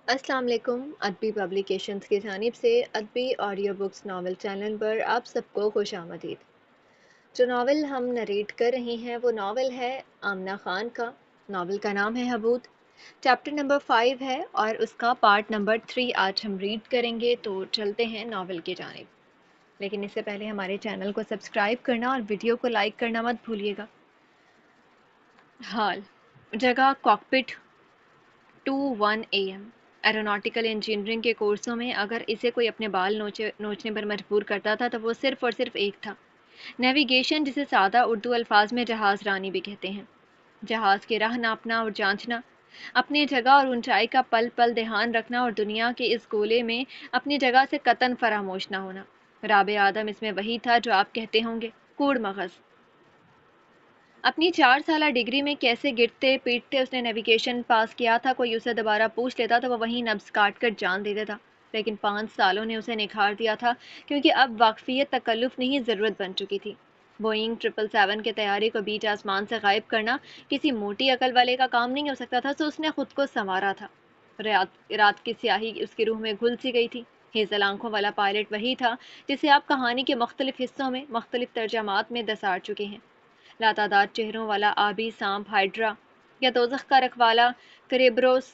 السلام علیکم ادبی پبلیکیشنز کی جانب سے ادبی آڈیو بکس ناول چینل پر آپ سب کو خوش آمدید۔ جو ناول ہم نریٹ کر رہی ہیں وہ ناول ہے آمنہ خان کا۔ ناول کا نام ہے حبود۔ چیپٹر نمبر 5 ہے اور اس کا پارٹ نمبر 3 آج ہم ریڈ کریں گے، تو چلتے ہیں ناول کی جانب۔ لیکن اس سے پہلے ہمارے چینل کو سبسکرائب کرنا اور ویڈیو کو لائک کرنا مت بھولیے گا۔ حال جگہ کاکپٹ 2:1 AM۔ ایروناٹیکل انجینئرنگ کے کورسوں میں اگر اسے کوئی اپنے بال نوچنے پر مجبور کرتا تھا تو وہ صرف اور صرف ایک تھا، نیویگیشن، جسے سادہ اردو الفاظ میں جہاز رانی بھی کہتے ہیں۔ جہاز کی راہ ناپنا اور جانچنا، اپنی جگہ اور اونچائی کا پل پل دھیان رکھنا اور دنیا کے اس گولے میں اپنی جگہ سے قطعاً فراموش نہ ہونا۔ رابع آدم اس میں وہی تھا جو آپ کہتے ہوں گے کوڑ مغز۔ اپنی 4 سالہ ڈگری میں کیسے گرتے پیٹتے اس نے نیویگیشن پاس کیا تھا، کوئی اسے دوبارہ پوچھ لیتا تو وہ وہیں نبض کاٹ کر جان دے دیتا، لیکن 5 سالوں نے اسے نکھار دیا تھا، کیونکہ اب واقفیت تکلف نہیں ضرورت بن چکی تھی۔ بوئنگ 777 کے طیارے کو بیچ آسمان سے غائب کرنا کسی موٹی عقل والے کا کام نہیں ہو سکتا تھا، سو اس نے خود کو سنوارا تھا۔ رات کی سیاہی اس کی روح میں گھل سی گئی تھی۔ ہیزل آنکھوں والا پائلٹ وہی تھا جسے آپ کہانی کے مختلف حصوں میں مختلف ترجمات میں دسار چکے ہیں۔ لاتعداد چہروں والا آبی سانپ ہائیڈرا، یا دوزخ کا رکھوالا کریبروس،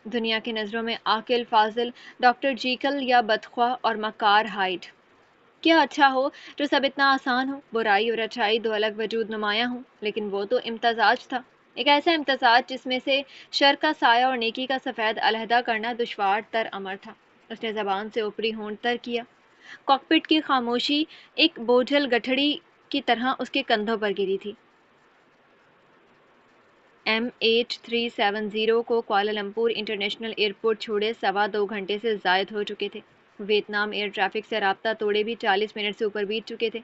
دنیا کی نظروں میں عاقل فاضل ڈاکٹر جیکل، یا بدخواہ اور مکار ہائیڈ۔ کیا اچھا ہو جو سب اتنا آسان ہو، برائی اور اچھائی دو الگ وجود نمایاں ہوں، لیکن وہ تو امتزاج تھا، ایک ایسا امتزاج جس میں سے شر کا سایہ اور نیکی کا سفید علیحدہ کرنا دشوار تر امر تھا۔ اس نے زبان سے اوپری ہونٹ تر کیا۔ کاکپٹ کی خاموشی ایک بوجھل گٹھڑی کی طرح اس کے کندھوں پر گری تھی۔ M8370 کو کوالالمپور انٹرنیشنل ایئرپورٹ چھوڑے 2.25 گھنٹے سے زائد ہو چکے تھے۔ ویتنام ایئر ٹریفک سے رابطہ توڑے بھی 40 منٹ سے اوپر بیت چکے تھے۔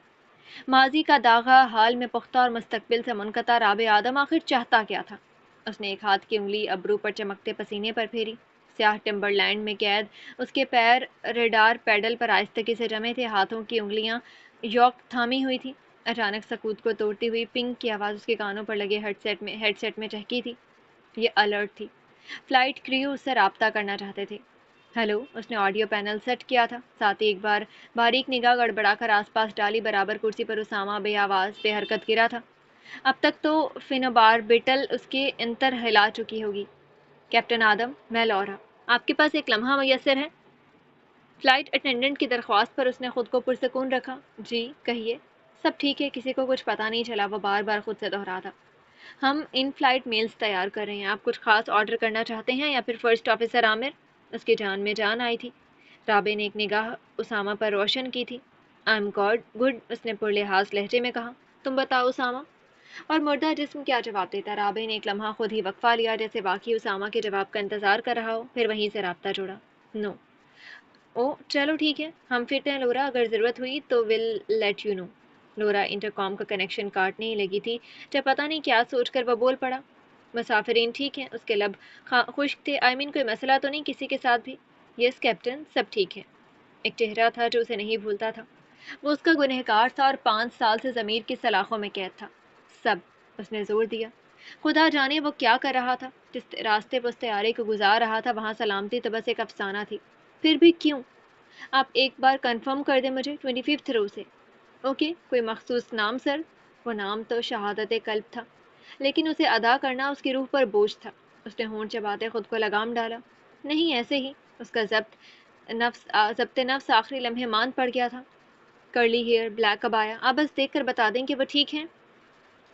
ماضی کا داغا حال میں پختہ اور مستقبل سے منقطع رابع آدم آخر چاہتا کیا تھا؟ اس نے ایک ہاتھ کی انگلی ابرو پر چمکتے پسینے پر پھیری۔ سیاہ ٹمبر لینڈ میں قید اس کے پیر ریڈار پیڈل پر آہستگی سے جمے تھے، ہاتھوں کی انگلیاں یوک تھامی ہوئی تھی۔ اچانک سکوت کو توڑتی ہوئی پنگ کی آواز اس کے کانوں پر لگے ہیڈ سیٹ میں چہکی تھی۔ یہ الرٹ تھی، فلائٹ کریو اس سے رابطہ کرنا چاہتے تھے۔ ہیلو، اس نے آڈیو پینل سیٹ کیا تھا، ساتھ ہی ایک بار باریک نگاہ گڑبڑا کر آس پاس ڈالی۔ برابر کرسی پر اسامہ بے آواز بے حرکت گرا تھا۔ اب تک تو فینوباربیٹل اس کی انتر ہلا چکی ہوگی۔ کیپٹن آدم، میں لورا، آپ کے پاس ایک لمحہ میسر ہے؟ فلائٹ اٹینڈنٹ کی درخواست پر اس نے خود کو پرسکون رکھا۔ جی کہیے۔ سب ٹھیک ہے، کسی کو کچھ پتہ نہیں چلا، وہ بار بار خود سے دہراتا۔ ہم ان فلائٹ میلز تیار کر رہے ہیں، آپ کچھ خاص آرڈر کرنا چاہتے ہیں یا پھر فرسٹ آفیسر عامر؟ اس کی جان میں جان آئی تھی۔ رابع نے ایک نگاہ اسامہ پر روشن کی تھی۔ آئی ایم گڈ، اس نے پرلحاظ لہجے میں کہا۔ تم بتاؤ اسامہ۔ اور مردہ جسم کیا جواب دیتا؟ رابع نے ایک لمحہ خود ہی وقفہ لیا، جیسے واقعی اسامہ کے جواب کا انتظار کر رہا ہو، پھر وہیں سے رابطہ جوڑا۔ نو۔ او چلو ٹھیک ہے، ہم پھرتے ہیں لورا، اگر ضرورت ہوئی تو will let you know. Laura intercom کا کنیکشن کاٹنے ہی لگی تھی جب پتہ نہیں کیا سوچ کر وہ بول پڑا۔ مسافرین ٹھیک ہیں؟ اس کے لب خشک تھے۔ کوئی مسئلہ تو نہیں کسی کے ساتھ بھی؟ یس کیپٹن، سب ٹھیک ہے۔ ایک چہرہ تھا جو اسے نہیں بھولتا تھا، وہ اس کا گنہگار تھا اور 5 سال سے ضمیر کی سلاخوں میں قید تھا۔ سب، اس نے زور دیا۔ خدا جانے وہ کیا کر رہا تھا، جس راستے پر اس طیارے کو گزار رہا تھا وہاں سلامتی تو بس ایک افسانہ تھی، پھر بھی کیوں؟ آپ ایک بار کنفرم کر دیں مجھے، 25 رو سے۔ اوکے، کوئی مخصوص نام سر؟ وہ نام تو شہادت قلب تھا، لیکن اسے ادا کرنا اس کی روح پر بوجھ تھا۔ اس نے ہونٹ چباتے خود کو لگام ڈالا۔ نہیں، ایسے ہی۔ اس کا ضبط نفس آخری لمحے مان پڑ گیا تھا۔ کرلی ہیئر، بلیک ابایا، آپ بس دیکھ کر بتا دیں کہ وہ ٹھیک ہیں۔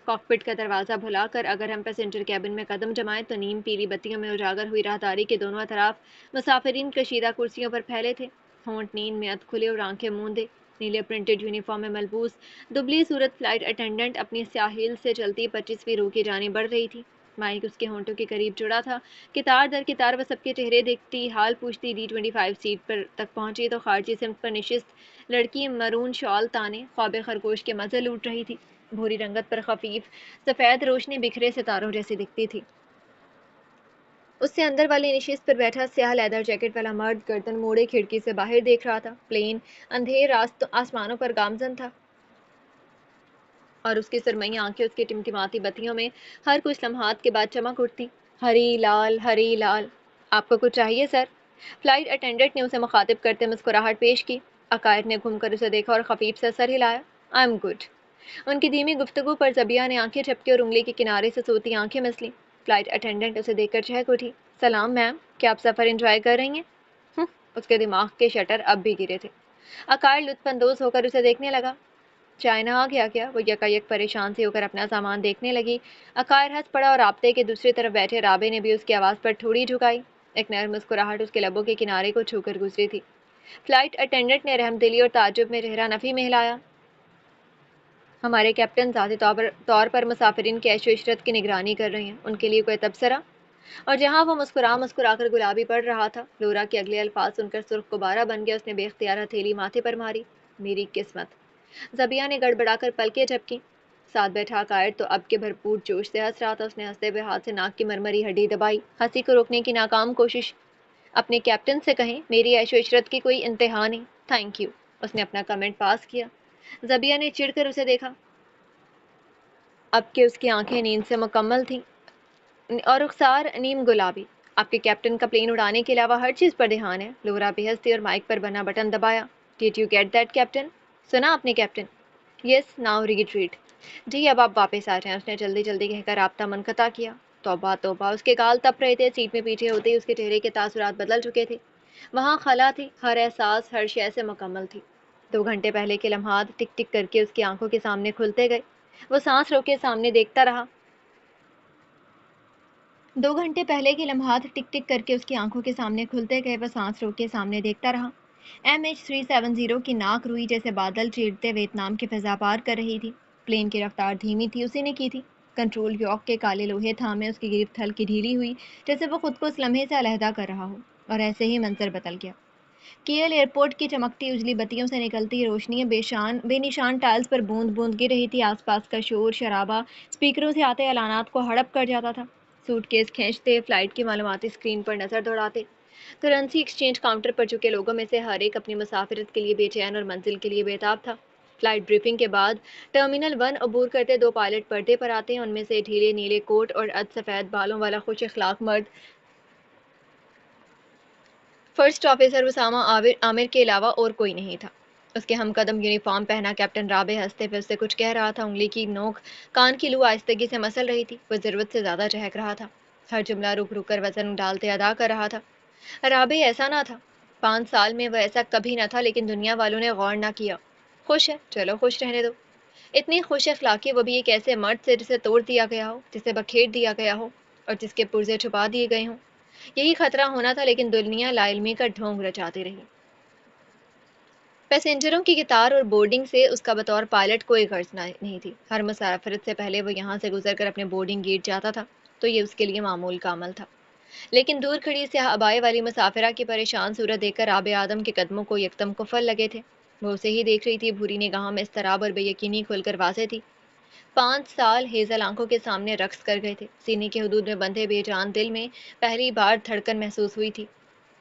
کاکپٹ کا دروازہ بھلا کر اگر ہم پیسنجر کیبن میں قدم جمائیں تو نیم پیلی بتیوں میں اجاگر ہوئی راہداری کے دونوں اطراف مسافرین کشیدہ کرسیوں پر پھیلے تھے، ہونٹ نیند میں ادھ کھلے اور آنکھیں موندے، نیلے پرنٹڈ یونیفارم میں ملبوس دبلی صورت فلائٹ اٹینڈنٹ اپنی سیاہیل سے چلتی 25ویں رو کی جانب بڑھ رہی تھی۔ مائک اس کے ہونٹوں کے قریب جڑا تھا، کتار در کتار وہ سب کے چہرے دیکھتی، حال پوچھتی۔ D25 سیٹ پر تک پہنچی تو خارجی سمت پر نشست لڑکی مرون شال تانے خواب خرگوش کے مزے لوٹ رہی تھی۔ بھوری رنگت پر خفیف سفید روشنی بکھرے ستاروں جیسی دکھتی تھی۔ اس سے اندر والی نشست پر بیٹھا سیاہ لیدر جیکٹ والا مرد گردن موڑے کھڑکی سے باہر دیکھ رہا تھا۔ پلین اندھیر آسمانوں پر گامزن تھا اور اس کی سرمئی آنکھیں اس کی ٹمٹماتی بتیوں میں ہر کچھ لمحات کے بعد چمک اٹھتی۔ ہری لال، ہری لال، آپ کو کچھ چاہیے سر؟ فلائٹ اٹینڈنٹ نے اسے مخاطب کرتے مسکراہٹ پیش کی۔ عقائد نے گھوم کر اسے دیکھا اور خفیف سے سر ہلایا۔ I am good. ان کی دھیمی گفتگو پر زبیہ نے آنکھیں جھپکی اور انگلی کے کنارے سے سوتی آنکھیں مسلیں۔ فلائٹ اٹینڈنٹ اسے دیکھ کر چہک اٹھی۔ سلام میم، کیا آپ سفر انجوائے کر رہی ہیں؟ اس کے دماغ کے شٹر اب بھی گرے تھے۔ عقائد لطف اندوز ہو کر اسے دیکھنے لگا۔ چائنا آ گیا کیا؟ وہ یکایک پریشان سی ہو کر اپنا سامان دیکھنے لگی۔ عقائد ہنس پڑا اور رابطے کے دوسری طرف بیٹھے رابع نے بھی اس کی آواز پر تھوڑی جھکائی۔ ایک نرم مسکراہٹ اس کے لبوں کے کنارے کو چھو کر گزری تھی۔ فلائٹ اٹینڈنٹ نے رحم دلی اور تعجب میں چہرہ نفی میں ہلایا۔ ہمارے کیپٹن ذاتی طور پر مسافرین کی عیش و عشرت کی نگرانی کر رہے ہیں، ان کے لیے کوئی تبصرہ؟ اور جہاں وہ مسکرا کر گلابی پڑ رہا تھا، لورا کے اگلے الفاظ سن کر سرخ غبارہ بن گیا۔ اس نے بے اختیار ہتھیلی ماتھے پر ماری۔ میری قسمت۔ زبیہ نے گڑبڑا کر پلکیں جھپکی۔ ساتھ بیٹھا عقائد تو اب کے بھرپور جوش سے ہنس رہا تھا۔ اس نے ہنستے ہوئے ہاتھ سے ناک کی مرمری ہڈی دبائی۔ ہنسی کو روکنے کی ناکام کوشش۔ اپنے کیپٹن سے کہیں میری عیش و عشرت کی کوئی انتہا نہیں۔ Thank you. اس نے اپنا کمنٹ پاس کیا۔ زبیہ نے چڑ کر اسے دیکھا، اب کہ اس کی آنکھیں نیند سے مکمل تھیں اور رخسار نیم گلابی۔ آپ کے کیپٹن کا پلین اڑانے کے علاوہ ہر چیز پر دھیان ہے۔ لورا بے حس تھی اور مائک پر بنا بٹن دبایا۔ Did you get that captain? سنا آپ نے کیپٹن؟ Yes now retreat. جی اب آپ واپس آ جائیں۔ اس نے جلدی جلدی کہہ کر رابطہ منقطع کیا۔ توبہ توبہ، اس کے گال تپ رہے تھے۔ سیٹ میں پیچھے ہوتے ہی اس کے چہرے کے تاثرات بدل چکے تھے۔ وہاں خلا تھی، ہر احساس ہر شے سے مکمل تھی۔ 2 گھنٹے پہلے کے لمحات ٹک ٹک کر کے اس کی آنکھوں کے سامنے کھلتے گئے۔ وہ سانس روکے سامنے دیکھتا رہا۔ 2 گھنٹے پہلے کے لمحات ٹک ٹک کر کے اس کی آنکھوں کے سامنے کھلتے گئے۔ وہ سانس روک کے سامنے دیکھتا رہا۔ MH370 کی ناک روئی جیسے بادل چیرتے ویتنام کی فضا پار کر رہی تھی۔ پلین کی رفتار دھیمی تھی، اسی نے کی تھی۔ کنٹرول یاک کے کالے لوہے تھامے اس کی گرفت ہلکی ڈھیلی ہوئی، جیسے وہ خود کو اس لمحے سے علیحدہ کر رہا ہو۔ اور ایسے ہی منظر بدل گیا۔ کیل ایئرپورٹ کی چمکتی اجلی بتیوں سے نکلتی روشنی بے نشان ٹائلز پر بوند بوند گر رہی تھی۔ آس پاس کا شور شرابہ اسپیکروں سے آتے اعلانات کو ہڑپ کر جاتا تھا۔ سوٹ کیس کھینچتے، فلائٹ کی معلوماتی اسکرین پر نظر دوڑاتے، کرنسی ایکسچینج کاؤنٹر پر جھکے لوگوں میں سے ہر ایک اپنی مسافرت کے لیے بے چین اور منزل کے لیے بےتاب تھا۔ فلائٹ بریفنگ کے بعد ٹرمینل 1 عبور کرتے 2 پائلٹ پردے پر آتے ہیں۔ ان میں سے ڈھیلے نیلے کوٹ اور سفید بالوں والا خوش اخلاق مرد فرسٹ آفیسر اسامہ عامر کے علاوہ اور کوئی نہیں تھا۔ اس کے ہم قدم یونیفارم پہنا کیپٹن رابع ہنستے ہوئے اس سے کچھ کہہ رہا تھا۔ انگلی کی نوک کان کی لو آہستگی سے مسل رہی تھی۔ وہ ضرورت سے زیادہ چہک رہا تھا، ہر جملہ رک رک کر وزن ڈالتے ادا کر رہا تھا۔ رابع ایسا نہ تھا، 5 سال میں وہ ایسا کبھی نہ تھا، لیکن دنیا والوں نے غور نہ کیا۔ خوش ہے، چلو خوش رہنے دو۔ اتنی خوش اخلاقی، وہ بھی ایک ایسے مرد سے جسے توڑ دیا گیا ہو، جسے بکھیر دیا گیا ہو اور جس کے پرزے چھپا دیے گئے ہوں۔ یہی خطرہ ہونا تھا، لیکن دنیا لا علمی کا ڈھونگ رچاتی رہی۔ پیسنجروں کی قطار اور بورڈنگ سے اس کا بطور پائلٹ کوئی غرض نہیں تھی۔ ہر مسافرت سے پہلے وہ یہاں سے گزر کر اپنے بورڈنگ گیٹ جاتا تھا، تو یہ اس کے لیے معمول کا عمل تھا۔ لیکن دور کھڑی سیاہ عبائے والی مسافرہ کی پریشان صورت دیکھ کر رابع آدم کے قدموں کو یکدم کفل لگے تھے۔ وہ اسے ہی دیکھ رہی تھی، بھوری نگاہوں میں اضطراب اور بے یقینی کھل کر واضح تھی۔ 5 سال ہیزل آنکھوں کے سامنے رقص کر گئے تھے۔ سینے کے حدود میں بندھے بے جان دل میں پہلی بار دھڑکن محسوس ہوئی تھی۔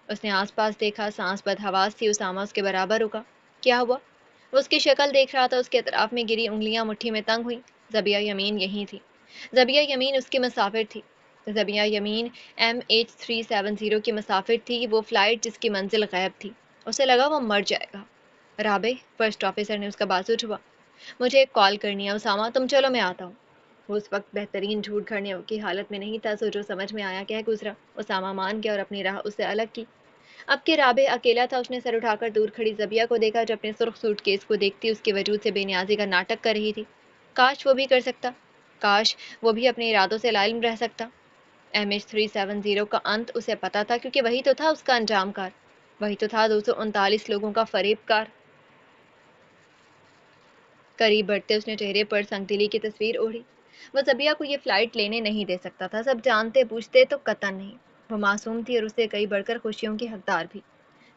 اس نے آس پاس دیکھا، سانس بدحواس تھی۔ اسامہ اس کے برابر رکا۔ کیا ہوا؟ وہ اس کی شکل دیکھ رہا تھا۔ اس کے اطراف میں گری انگلیاں مٹھی میں تنگ ہوئیں۔ زبیہ یمین یہی تھی۔ زبیہ یمین اس کی مسافر تھی۔ زبیہ یمین MH370 کی مسافر تھی، وہ فلائٹ جس کی منزل غیب تھی۔ اسے لگا وہ مر جائے گا۔ رابع، فرسٹ آفیسر نے اس کا بازو چھوا۔ مجھے ایک کال کرنی ہے اسامہ، تم چلو میں آتا ہوں۔ وہ اس وقت بہترین جھوٹ گھڑنے کی حالت میں نہیں تھا، سو جو سمجھ میں آیا کہہ گزرا۔ اسامہ مان گیا اور اپنی راہ اس سے الگ کی۔ اب کہ رابع اکیلا تھا، اس نے سر اٹھا کر دور کھڑی زبیہ کو دیکھا جو اپنے سرخ سوٹ کیس کو دیکھتی اس کے وجود سے بے نیازی کا ناٹک کر رہی تھی۔ کاش وہ بھی کر سکتا، کاش وہ بھی اپنے ارادوں سے لا علم رہ سکتا۔ MH370 کا انت اسے پتا تھا، کیونکہ وہی تو تھا اس کا انجام کار، وہی تو تھا 239 لوگوں کا فریب کار۔ قریب بڑھتے اس نے چہرے پر سنگ دلی کی تصویر اوڑھی۔ وہ زبیہ کو یہ فلائٹ لینے نہیں دے سکتا تھا، سب جانتے بوجھتے تو قطعاً نہیں۔ وہ معصوم تھی اور اس سے کئی بڑھ کر خوشیوں کی حقدار بھی۔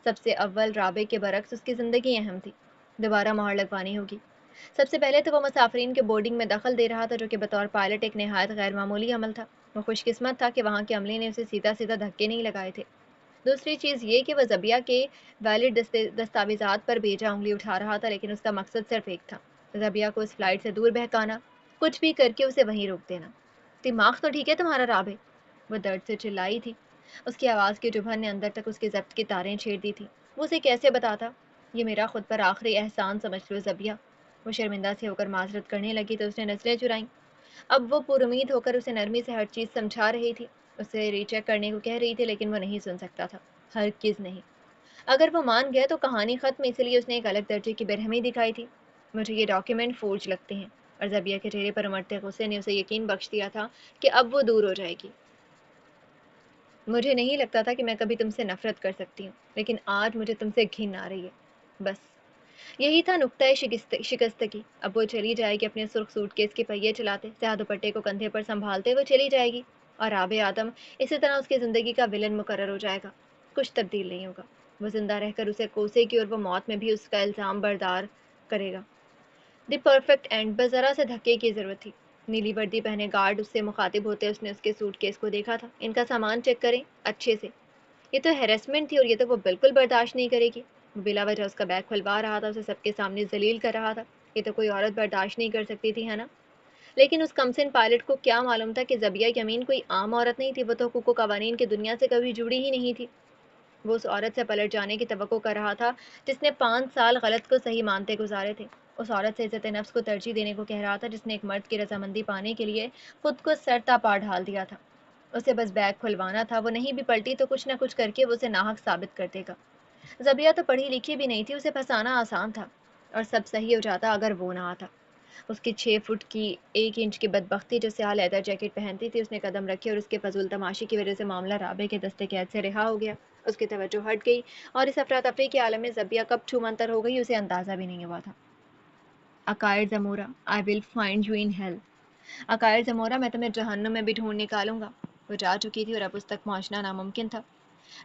سب سے اول رابع کے برعکس اس کی زندگی اہم تھی، دوبارہ مہر لگوانی ہوگی۔ سب سے پہلے تو وہ مسافرین کے بورڈنگ میں دخل دے رہا تھا، جو کہ بطور پائلٹ ایک نہایت غیر معمولی عمل تھا۔ وہ خوش قسمت تھا کہ وہاں کے عملے نے اسے سیدھا سیدھا دھکے نہیں لگائے تھے۔ دوسری چیز یہ کہ وہ زبیہ کے ویلڈ دستاویزات پر بیجا انگلی اٹھا رہا تھا، لیکن اس کا مقصد صرف ایک تھا، زبیہ کو اس فلائٹ سے دور بہکانا، کچھ بھی کر کے اسے وہیں روک دینا۔ دماغ تو ٹھیک ہے تمہارا رابع؟ وہ درد سے چلائی تھی۔ اس کی آواز کی چبھن نے اندر تک اس کے ضبط کی تاریں چھیڑ دی تھی. وہ اسے کیسے بتاتا؟ یہ میرا خود پر آخری احسان سمجھ لو زبیہ. وہ شرمندہ سے ہو کر معذرت کرنے لگی تو اس نے نظریں چرائیں. اب وہ پر امید ہو کر اسے نرمی سے ہر چیز سمجھا رہی تھی، اسے ری چیک کرنے کو کہہ رہی تھی، لیکن وہ نہیں سن سکتا تھا. ہرگز نہیں. اگر وہ مان گیا تو کہانی ختم، اسی لیے اس نے ایک الگ درجے کی برہمی دکھائی تھی. مجھے یہ ڈاکیومنٹ فورج لگتے ہیں. اور زبیہ کے چہرے پر امڑتے غصے نے اسے یقین بخش دیا تھا کہ اب وہ دور ہو جائے گی. مجھے نہیں لگتا تھا کہ میں کبھی تم سے نفرت کر سکتی ہوں، لیکن آج مجھے تم سے گھن آ رہی ہے. بس یہی تھا نقطۂ شکستگی. اب وہ چلی جائے گی اپنے سرخ سوٹ کیس کے پہیے چلاتے، سیاہ دوپٹے کو کندھے پر سنبھالتے وہ چلی جائے گی، اور آب آدم اسی طرح اس کی زندگی کا ولن مقرر ہو جائے گا. کچھ تبدیل نہیں ہوگا. وہ زندہ رہ کر اسے کوسے گی اور وہ موت میں بھی اس کا الزام بردار کرے گا. The perfect and. بس ذرا سے دھکے کی ضرورت تھی. نیلی وردی پہنے گارڈ اس سے مخاطب ہوتے اس نے اس کے سوٹ کیس کو دیکھا تھا. ان کا سامان چیک کریں اچھے سے. یہ تو ہیرسمنٹ تھی اور یہ تو وہ بالکل برداشت نہیں کرے گی. وہ بلا وجہ اس کا بیگ کھلوا رہا تھا، اسے سب کے سامنے ذلیل کر رہا تھا. یہ تو کوئی عورت برداشت نہیں کر سکتی تھی، ہے نا؟ لیکن اس کمسن پائلٹ کو کیا معلوم تھا کہ زبیہ یمین کوئی عام عورت نہیں تھی. وہ تو حقوق و قوانین کی دنیا سے کبھی جڑی ہی نہیں تھی. وہ اس عورت سے پلٹ جانے کی توقع کر رہا تھا جس نے 5 سال غلط کو صحیح مانتے گزارے تھے. اس عورت سے عزت نفس کو ترجیح دینے کو کہہ رہا تھا جس نے ایک مرد کی رضامندی پانے کے لیے خود کو سرتا پا ڈھال دیا تھا. اسے بس بیگ کھلوانا تھا. وہ نہیں بھی پلٹی تو کچھ نہ کچھ کر کے وہ اسے ناحق ثابت کر دے گا. زبیہ تو پڑھی لکھی بھی نہیں تھی، اسے پھنسانا آسان تھا، اور سب صحیح ہو جاتا اگر وہ نہ آتا. اس کی 6 فٹ کی 1 انچ کی بدبختی جو سیاہ لیدر جیکٹ پہنتی تھی. اس نے قدم رکھے اور اس کے فضول تماشی کی وجہ سے معاملہ رابع کے دستے قید سے رہا ہو گیا. اس کی توجہ ہٹ گئی اور اس افراتفری کے عالم میں زبیہ کب چھو منتر ہو گئی اسے اندازہ بھی نہیں ہوا تھا. عقائد زمورہ. I will find you in hell. عقائد زمورہ، میں تمہیں جہنم میں بھی ڈھونڈ نکالوں گا. وہ جا چکی تھی اور اب اس تک پہنچنا ناممکن تھا.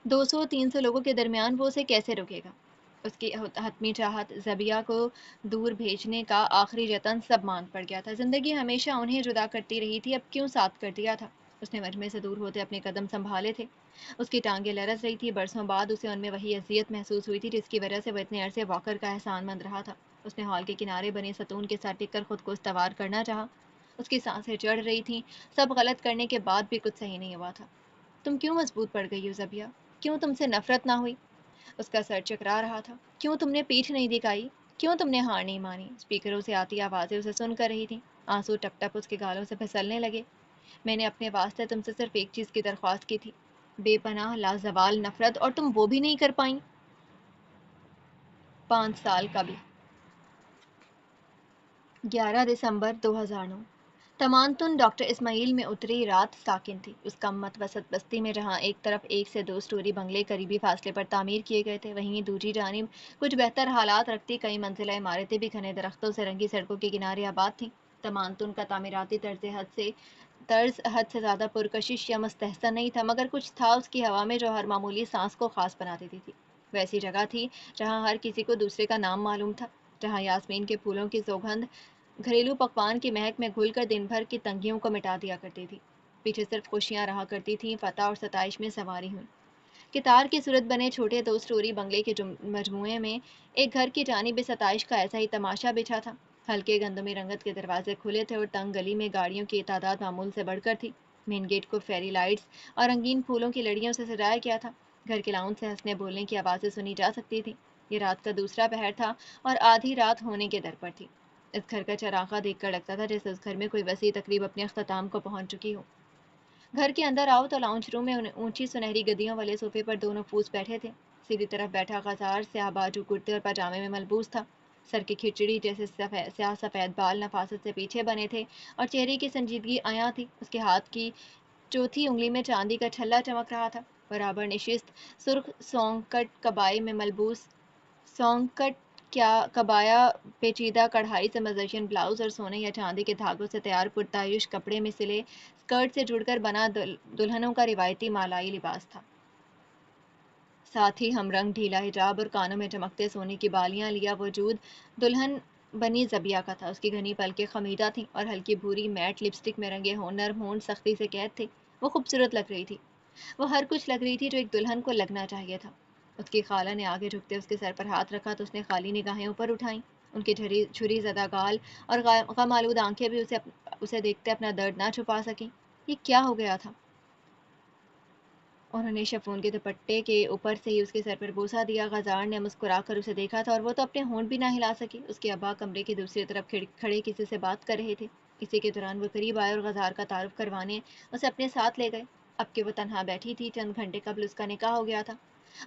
200-300 لوگوں کے درمیان وہ اسے کیسے روکے گا؟ اس کی حتمی چاہت، زبیہ کو دور بھیجنے کا آخری جتن سب ماند پڑ گیا تھا. زندگی ہمیشہ انہیں جدا کرتی رہی تھی، اب کیوں ساتھ کر دیا تھا؟ اس نے مجمع سے دور ہوتے اپنے قدم سنبھالے تھے. اس کی ٹانگیں لرز رہی تھی. برسوں بعد اسے ان میں وہی اذیت محسوس ہوئی تھی جس کی وجہ سے وہ اتنے عرصے واکر کا احسان مند رہا تھا. اس نے ہال کے کنارے بنے ستون کے ساتھ ٹک کر خود کو استوار کرنا چاہا. اس کی سانسیں چڑھ رہی تھیں. سب غلط کرنے کے بعد بھی کچھ صحیح نہیں ہوا تھا. تم کیوں مضبوط پڑ گئی ہو زبیہ؟ کیوں تم سے نفرت نہ ہوئی؟ اس کا سر چکرا رہا تھا. کیوں تم نے پیٹھ نہیں دکھائی؟ کیوں تم نے ہار نہیں مانی؟ اسپیکروں سے آتی آوازیں اسے سن کر رہی تھیں. آنسو ٹپ ٹپ اس کے گالوں سے پھسلنے لگے. میں نے اپنے واسطے تم سے صرف ایک چیز کی درخواست کی تھی، بے پناہ لازوال نفرت، اور تم وہ بھی نہیں کر پائیں. 5 سال قبل 11 دسمبر 2009 تمانتن ڈاکٹر اسماعیل میں اتری رات ساکن تھی. اس کم مت وسط بستی میں جہاں ایک طرف 1 سے 2 سٹوری بنگلے قریبی فاصلے پر تعمیر کیے گئے تھے، وہیں دوسری جانب کچھ بہتر حالات رکھتی کئی منزلہ عمارتیں بھی گھنے درختوں سے رنگی سڑکوں کے کنارے آباد تھیں. تمانتن کا تعمیراتی طرز حد سے زیادہ پرکشش یا مستحسن نہیں تھا، مگر کچھ تھا اس کی ہوا میں جو ہر معمولی سانس کو خاص بنا دیتی تھی. ویسی جگہ تھی جہاں ہر کسی کو دوسرے کا نام معلوم تھا، جہاں یاسمین کے پھولوں کی سوگندھ گھریلو پکوان کی مہک میں گھل کر دن بھر کی تنگیوں کو مٹا دیا کرتی تھی. پیچھے صرف خوشیاں رہا کرتی تھیں. فتح اور ستائش میں سواری ہوئی. کتار کی صورت بنے چھوٹے 2 سٹوری بنگلے کے مجموعے میں ایک گھر کی جانب ستائش کا ایسا ہی تماشا بچھا تھا. ہلکے گندمی رنگت کے دروازے کھلے تھے اور تنگ گلی میں گاڑیوں کی تعداد معمول سے بڑھ کر تھی. مین گیٹ کو فیری لائٹس اور رنگین پھولوں کی لڑیوں سے سجایا گیا تھا. گھر کے لاؤن سے ہنسنے بولنے کی آوازیں سنی جا سکتی تھی. یہ رات کا دوسرا پہر تھا اور آدھی رات ہونے کے در پر تھی. اس گھر کا چراغاں دیکھ کر لگتا تھا جیسے اس گھر میں کوئی وسیع تقریب اپنے اختتام کو پہنچ چکی ہو. گھر کے اندر آؤ تو لاؤنج روم میں اونچی سنہری گدیوں والے صوفے پر 2 نفوس بیٹھے تھے. سیدھی طرف بیٹھا غزال سیاہ باجو کرتے اور پاجامے میں ملبوس تھا. سر کی کھچڑی جیسے سیاہ سفید بال نفاست سے پیچھے بنے تھے اور چہرے کی سنجیدگی عیاں تھی. اس کے ہاتھ کی چوتھی انگلی میں چاندی کا چھلا چمک رہا تھا. برابر نشست سرخ سونکٹ کبائی میں ملبوس سونکٹ کیا کبایا پیچیدہ کڑھائی سے مزین بلاؤز اور سونے یا چاندی کے دھاگوں سے تیار پرتعیش کپڑے میں سلے اسکرٹ سے جڑ کر بنا دلہنوں کا روایتی مالائی لباس تھا. ساتھ ہی ہم رنگ ڈھیلا حجاب اور کانوں میں چمکتے سونے کی بالیاں لیا وجود دلہن بنی زبیہ کا تھا. اس کی گھنی پلکیں خمیدہ تھیں اور ہلکی بھوری میٹ لپسٹک میں رنگے نرم ہونٹ سختی سے قید تھے. وہ خوبصورت لگ رہی تھی. وہ ہر کچھ لگ رہی تھی جو ایک دلہن کو لگنا چاہیے تھا. اس کی خالہ نے آگے جھکتے اس کے سر پر ہاتھ رکھا تو اس نے خالی نگاہیں اوپر اٹھائیں. ان کی چھری زدہ گال اور غم آلود آنکھیں بھی اسے دیکھتے اپنا درد نہ چھپا سکیں. یہ کیا ہو گیا تھا؟ انہوں نے شفون کے دوپٹے کے اوپر سے ہی اس کے سر پر بوسہ دیا۔ غزال نے مسکرا کر اسے دیکھا تھا اور وہ تو اپنے ہونٹ بھی نہ ہلا سکی۔ اس کے ابا کمرے کی دوسری طرف کھڑے کسی سے بات کر رہے تھے۔ اسی کے دوران وہ قریب آئے اور غزال کا تعارف کروانے اسے اپنے ساتھ لے گئے۔ اب کہ وہ تنہا بیٹھی تھی، چند گھنٹے قبل اس کا نکاح ہو گیا تھا۔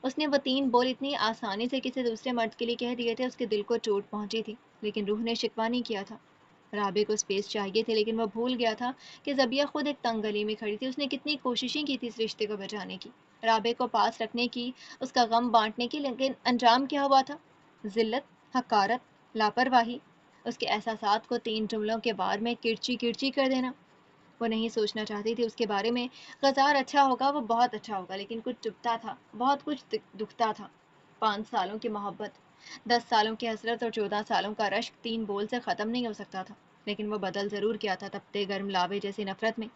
اس نے وہ 3 بول اتنی آسانی سے کسی دوسرے مرد کے لیے کہہ دیے تھے، اس کے دل کو چوٹ پہنچی تھی، لیکن روح نے شکوہ نہیں کیا تھا۔ رابع کو سپیس چاہیے تھی، لیکن وہ بھول گیا تھا کہ زبیہ خود ایک تنگ گلی میں کھڑی تھی۔ اس نے کتنی کوششیں کی تھی اس رشتے کو بچانے کی، رابع کو پاس رکھنے کی، اس کا غم بانٹنے کی، لیکن انجام کیا ہوا تھا؟ ذلت، حقارت، لاپرواہی، اس کے احساسات کو 3 جملوں کے وار میں کرچی کرچی کر دینا۔ وہ نہیں سوچنا چاہتی تھی اس کے بارے میں۔ غزال اچھا ہوگا، وہ بہت اچھا ہوگا، لیکن کچھ چبھتا تھا، بہت کچھ دکھتا تھا۔ 5 سالوں کی محبت، 10 سالوں کی حسرت اور 14 سالوں کا رشک 3 بول سے ختم نہیں ہو سکتا تھا، لیکن وہ بدل ضرور کیا تھا تپتے گرم لاوے جیسی نفرت میں۔